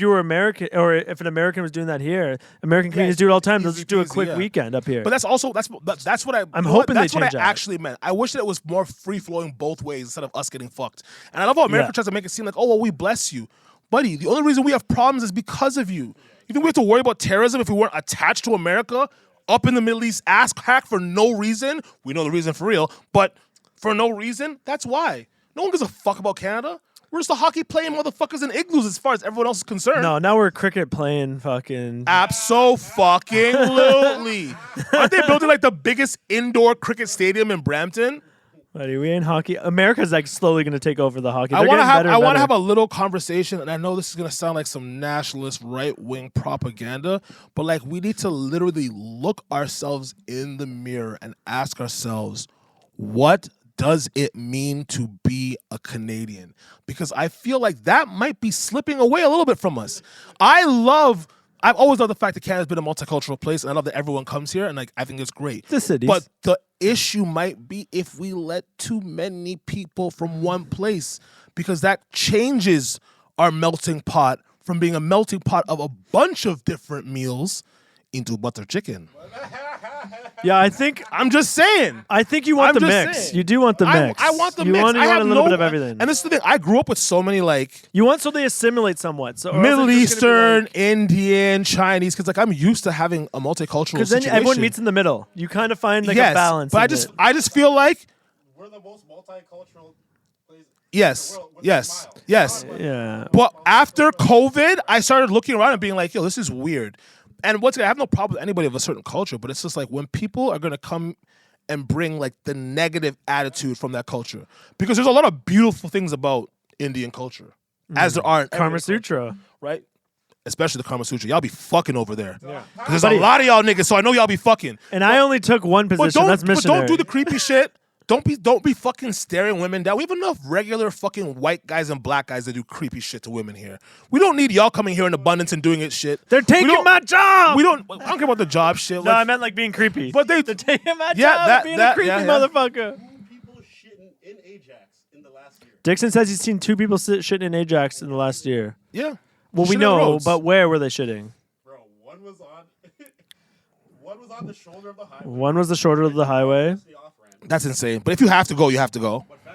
B: were American, or if an American was doing that here, American comedians do it all the time. They'll
A: easy
B: just do a
A: peasy,
B: quick
A: yeah.
B: weekend up here.
A: But that's also that's what I.
B: I'm
A: you know what?
B: hoping they
A: that's what
B: change
A: I
B: that.
A: actually meant. I wish that it was more free flowing both ways instead of us getting fucked. And I love how America
B: Yeah.
A: tries to make it seem like, oh well, we bless you, buddy. The only reason we have problems is because of you. You think we have to worry about terrorism if we weren't attached to America, up in the Middle East, ass crack for no reason? We know the reason for real, but for no reason, that's why. No one gives a fuck about Canada. We're just a hockey playing motherfuckers in igloos as far as everyone else is concerned.
B: no, now we're cricket playing fucking.
A: Abso-fucking-lutely. Aren't they building like the biggest indoor cricket stadium in Brampton?
B: Buddy, we ain't hockey. America's like slowly going to take over the hockey.
A: I
B: They're
A: want to
B: getting
A: have
B: better
A: I
B: and
A: want to
B: better.
A: have a little conversation, and I know this is gonna sound like some nationalist right wing propaganda, but like we need to literally look ourselves in the mirror and ask ourselves, what does it mean to be a Canadian? Because I feel like that might be slipping away a little bit from us. I've always loved the fact that Canada's been a multicultural place, and I love that everyone comes here, and like I think it's great.
B: The cities.
A: But the issue might be if we let too many people from one place, because that changes our melting pot from being a melting pot of a bunch of different meals into butter chicken.
B: Yeah, I think
A: I'm just saying.
B: you want
A: I'm
B: the
A: just
B: mix.
A: saying.
B: You do want the mix.
A: I want the
B: you
A: mix.
B: Want,
A: I
B: you want
A: have
B: a little
A: no,
B: bit of everything.
A: And this is the thing. I grew up with so many like
B: You want so they assimilate somewhat. So or else
A: Middle
B: it's just gonna be
A: Eastern,
B: like-
A: Indian, Chinese, because like I'm used to having a multicultural
B: Because then
A: situation.
B: everyone meets in the middle. You kind of find like
A: yes,
B: a balance.
A: but
B: in it.
A: I just feel like
D: We're the most multicultural place
A: yes,
D: in the world with
A: yes,
D: a smile.
A: yes.
B: Yeah.
A: But after COVID, I started looking around and being like, yo, this is weird. And once again, I have no problem with anybody of a certain culture, but it's just like when people are going to come and bring like the negative attitude from that culture. Because there's a lot of beautiful things about Indian culture, as there are in
B: Karma
A: every culture,
B: Sutra.
A: right? Especially the Kama Sutra. Y'all be fucking over there.
B: Yeah.
A: 'Cause there's
B: Buddy.
A: a lot of y'all niggas, so I know y'all be fucking.
B: And I only took one position. That's
A: But
B: missionary.
A: don't do the creepy shit. Don't be fucking staring women down. We have enough regular fucking white guys and black guys that do creepy shit to women here. We don't need y'all coming here in abundance and doing it shit.
B: They're taking
A: We don't-
B: my job.
A: We don't. I don't care about the job shit.
B: No,
A: Like,
B: I meant like being creepy.
A: but they're
B: taking my
A: Yeah,
B: job.
A: that-
B: being
A: that-
B: a creepy
A: yeah, yeah.
B: motherfucker.
D: People shitting in Ajax in the last year.
B: Dixon says he's seen 2 people shitting in Ajax in the last year.
A: yeah.
B: Well, we
A: Shit on
B: know,
A: roads.
B: but where were they shitting?
D: Bro, one was on one was on the shoulder of the highway.
B: One was the shoulder of the highway.
D: The off ramp.
A: That's insane. But if you have to go, you have to go.
D: But fam,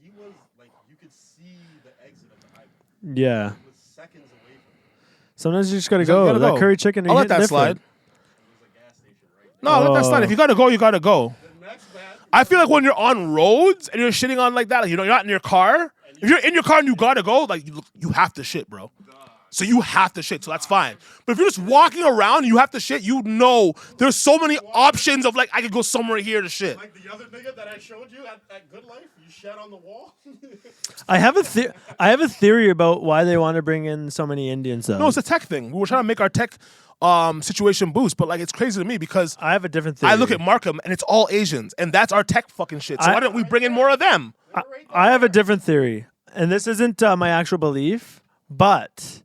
D: he was like you could see the exit of the highway.
B: Yeah.
D: He was seconds away from it.
B: Sometimes you just gotta
A: You
B: go.
A: gotta
B: That
A: go.
B: curry chicken.
A: I'll
B: you
A: let
B: hit
A: that
B: different.
A: slide.
D: There's a gas station right
A: No, let that slide.
B: Oh.
A: If you gotta go, you gotta go.
D: there. Next man,
A: I feel like when you're on roads and you're shitting on like that, like, you know, you're not in your car. If you're in your car and you gotta go, like you have to shit, bro. So you have to shit, so that's fine. But if you're just walking around and you have to shit, you know there's so many options of like I could go somewhere here to shit.
D: like the other nigga that I showed you at Good Life, you shat on the wall.
B: I have a theory about why they want to bring in so many Indians though.
A: No, it's a tech thing. We were trying to make our tech situation boost, but like it's crazy to me because
B: I have a different theory.
A: I look at Markham and it's all Asians, and that's our tech fucking shit. So
B: I-
A: why don't we bring in more of them?
B: I have a different theory, and this isn't my actual belief, but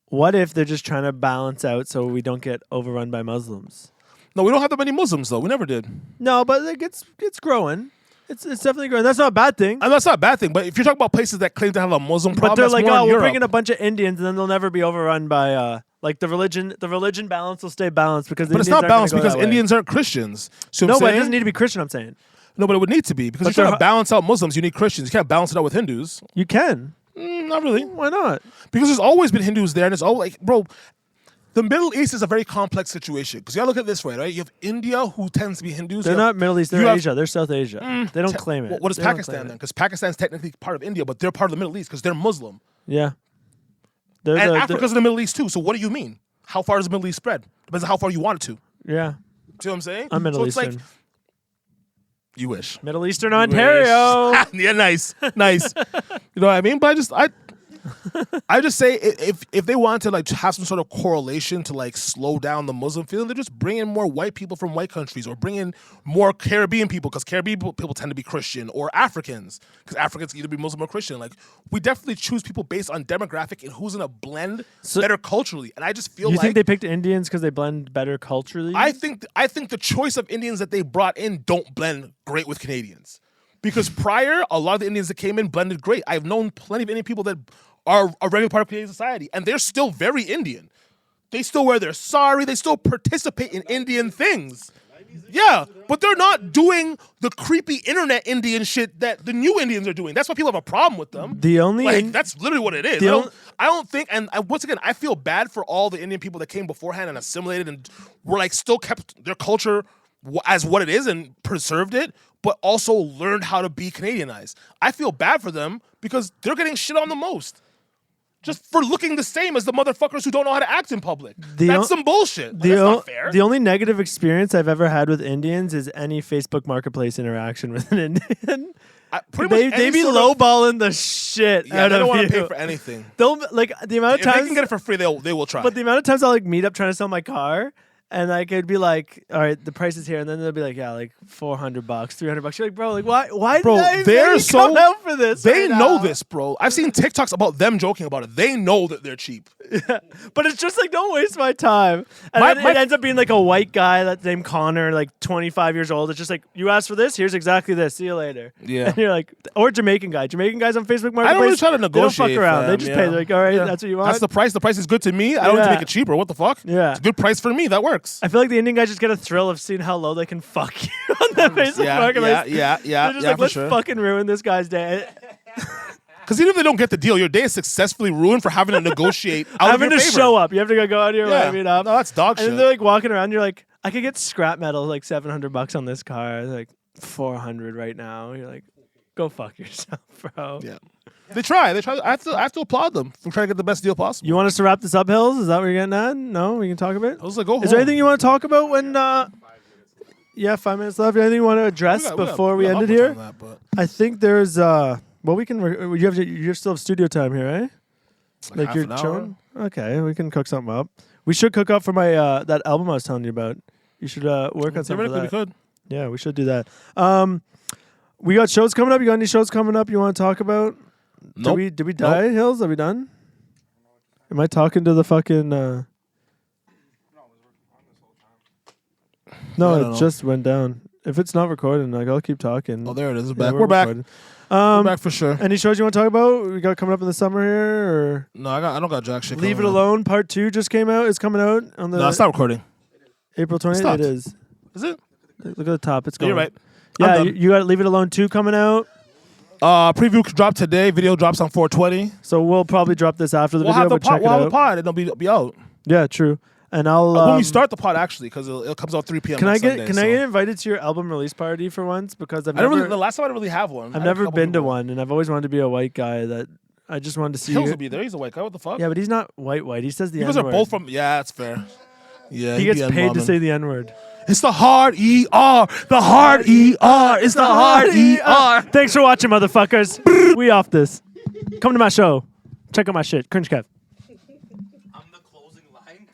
B: what if they're just trying to balance out so we don't get overrun by Muslims?
A: No, we don't have that many Muslims though. We never did,
B: No, but like it's growing. It's definitely growing. That's not a bad thing.
A: and that's not a bad thing. But if you're talking about places that claim to have a Muslim problem,
B: But they're
A: that's
B: like,
A: more in
B: oh, we're
A: Europe.
B: bringing a bunch of Indians, and then they'll never be overrun by like the religion. The religion balance will stay balanced because the
A: But it's
B: Indians
A: not
B: aren't gonna
A: balanced
B: go
A: because
B: that way.
A: Indians aren't Christians. So
B: No,
A: I'm
B: but it
A: saying?
B: doesn't need to be Christian. I'm saying
A: No, but it would need to be because
B: But
A: if you're trying
B: they're
A: to balance out Muslims, you need Christians. You can't balance it out with Hindus.
B: you can.
A: Not really,
B: Why not?
A: because there's always been Hindus there, and it's all like, bro. The Middle East is a very complex situation because you gotta look at it this way, right? You have India, who tends to be Hindus.
B: They're
A: You have-
B: not Middle East. They're
A: you have-
B: Asia. They're South Asia. They don't claim it.
A: Well, what is
B: They don't
A: Pakistan
B: claim
A: then?
B: it.
A: Because Pakistan's technically part of India, but they're part of the Middle East because they're Muslim.
B: Yeah. They're
A: And
B: the-
A: Africa's in the Middle East too. So what do you mean? How far does the Middle East spread? Depends on how far you want it to.
B: yeah.
A: See what I'm saying?
B: I'm Middle
A: so it's
B: Eastern.
A: like you wish.
B: Middle Eastern Ontario.
A: Yeah, nice. You know what I mean? But I just say if they want to like have some sort of correlation to like slow down the Muslim feeling, they just bring in more white people from white countries or bring in more Caribbean people because Caribbean people tend to be Christian, or Africans because Africans can either be Muslim or Christian. Like we definitely choose people based on demographic and who's gonna blend better culturally. And I just feel
B: You
A: like
B: think they picked Indians because they blend better culturally?
A: I think the choice of Indians that they brought in don't blend great with Canadians. Because prior, a lot of the Indians that came in blended great. I've known plenty of Indian people that are a regular part of Canadian society, and they're still very Indian. They still wear their sari. They still participate in Indian things. Yeah, but they're not doing the creepy internet Indian shit that the new Indians are doing. That's why people have a problem with them.
B: The only
A: Like, that's literally what it is.
B: The
A: I don't think, and once again, I feel bad for all the Indian people that came beforehand and assimilated and were like still kept their culture as what it is and preserved it, but also learned how to be Canadianized. I feel bad for them because they're getting shit on the most. just for looking the same as the motherfuckers who don't know how to act in public.
B: The
A: That's some bullshit. That's not fair.
B: The only negative experience I've ever had with Indians is any Facebook Marketplace interaction with an Indian. They be lowballing the shit
A: Yeah,
B: out
A: they don't
B: of
A: want
B: you.
A: to pay for anything.
B: They'll like the amount of
A: If they
B: times
A: can get it for free, they will try.
B: But the amount of times I'll like meet up trying to sell my car, and like it'd be like, all right, the price is here, and then they'll be like, yeah, like $400, $300. You're like, bro, like why?
A: Bro,
B: did I
A: they're
B: really come out for this?
A: They
B: right
A: know
B: now?
A: this, bro. I've seen TikToks about them joking about it. They know that they're cheap.
B: But it's just like, don't waste my time. And then it ends up being like a white guy that's named Connor, like 25 years old. It's just like, you asked for this, here's exactly this. See you later.
A: Yeah.
B: And you're like, or Jamaican guys on Facebook Marketplace.
A: I don't really try to
B: They
A: negotiate.
B: don't fuck around.
A: Fam,
B: They just
A: yeah.
B: pay. They're like, all right,
A: Yeah.
B: that's what you want.
A: That's the price. The price is good to me. I don't need to
B: Yeah.
A: make it cheaper. What the fuck?
B: Yeah.
A: It's a good price for me. That works.
B: I feel like the Indian guys just get a thrill of seeing how low they can fuck you on that Facebook Marketplace.
A: yeah.
B: They're just like,
A: for
B: let's
A: sure.
B: fucking ruin this guy's day.
A: Because even if they don't get the deal, your day is successfully ruined for having to negotiate out
B: Having
A: of your
B: to
A: favor.
B: show up. You have to go out of your way, meet up.
A: No, that's dog
B: And
A: shit.
B: then they're like walking around. You're like, I could get scrap metal like $700 on this car. They're like $400 right now. You're like, go fuck yourself, bro.
A: Yeah. They try. I have to applaud them for trying to get the best deal possible.
B: You want us to wrap this up, Hills? Is that what you're getting at? No, we can talk about it.
A: I was like, go home.
B: Is there anything you want to talk about when? Yeah, 5 minutes left. Anything you want to address before we end it here? I think there's well, we can. You still have studio time here, eh? Like
A: half
B: you're
A: an hour.
B: chilling. Okay, we can cook something up. We should cook up for my that album I was telling you about. You should work on something for
A: Theoretically, we
B: that.
A: could.
B: Yeah, we should do that. We got shows coming up. You got any shows coming up you want to talk about?
A: Nope.
B: Did we die, Hills? Are we done? Am I talking to the fucking? No,
A: I don't
B: it
A: know.
B: just went down. If it's not recording, like I'll keep talking.
A: Oh, there it is.
B: Yeah,
A: Back. We're back.
B: recording.
A: We're back for sure.
B: Any shows you want to talk about? We got coming up in the summer here, or
A: No, I don't got jack shit.
B: Leave It
A: coming up.
B: Alone Part 2 just came out. It's coming out on the
A: No, it's not recording.
B: April 20th.
A: stopped.
B: It is.
A: Is it?
B: Look at the top. It's
A: No,
B: going.
A: you're right.
B: Yeah,
A: I'm
B: you
A: done.
B: got Leave It Alone 2 coming out.
A: Preview dropped today. Video drops on 420.
B: So we'll probably drop this after the
A: We'll
B: video,
A: have the
B: but check
A: pod. We'll
B: it
A: have
B: out.
A: a pod. It'll be out.
B: Yeah, true. And I'll
A: When we start the pod, actually, because it comes out 3 p.m.
B: Can I
A: on
B: get
A: Sunday,
B: can
A: so.
B: I get invited to your album release party for once? Because I've
A: I don't
B: never
A: really. The last time I didn't really have one. I
B: I've
A: had a
B: never
A: couple
B: been to
A: people.
B: one, and I've always wanted to be a white guy. That I just wanted to see.
A: Hills will be there. He's a white guy. What the fuck?
B: Yeah, but he's not white. He says the
A: You guys
B: N-word.
A: are both from. Yeah, that's fair. Yeah,
B: He
A: he'd
B: gets
A: be
B: paid to
A: N-bombing.
B: say the N-word.
A: It's the hard ER. The hard ER. It's the hard ER.
B: Thanks for watching, motherfuckers. We off this. Come to my show. Check out my shit. CringeKev.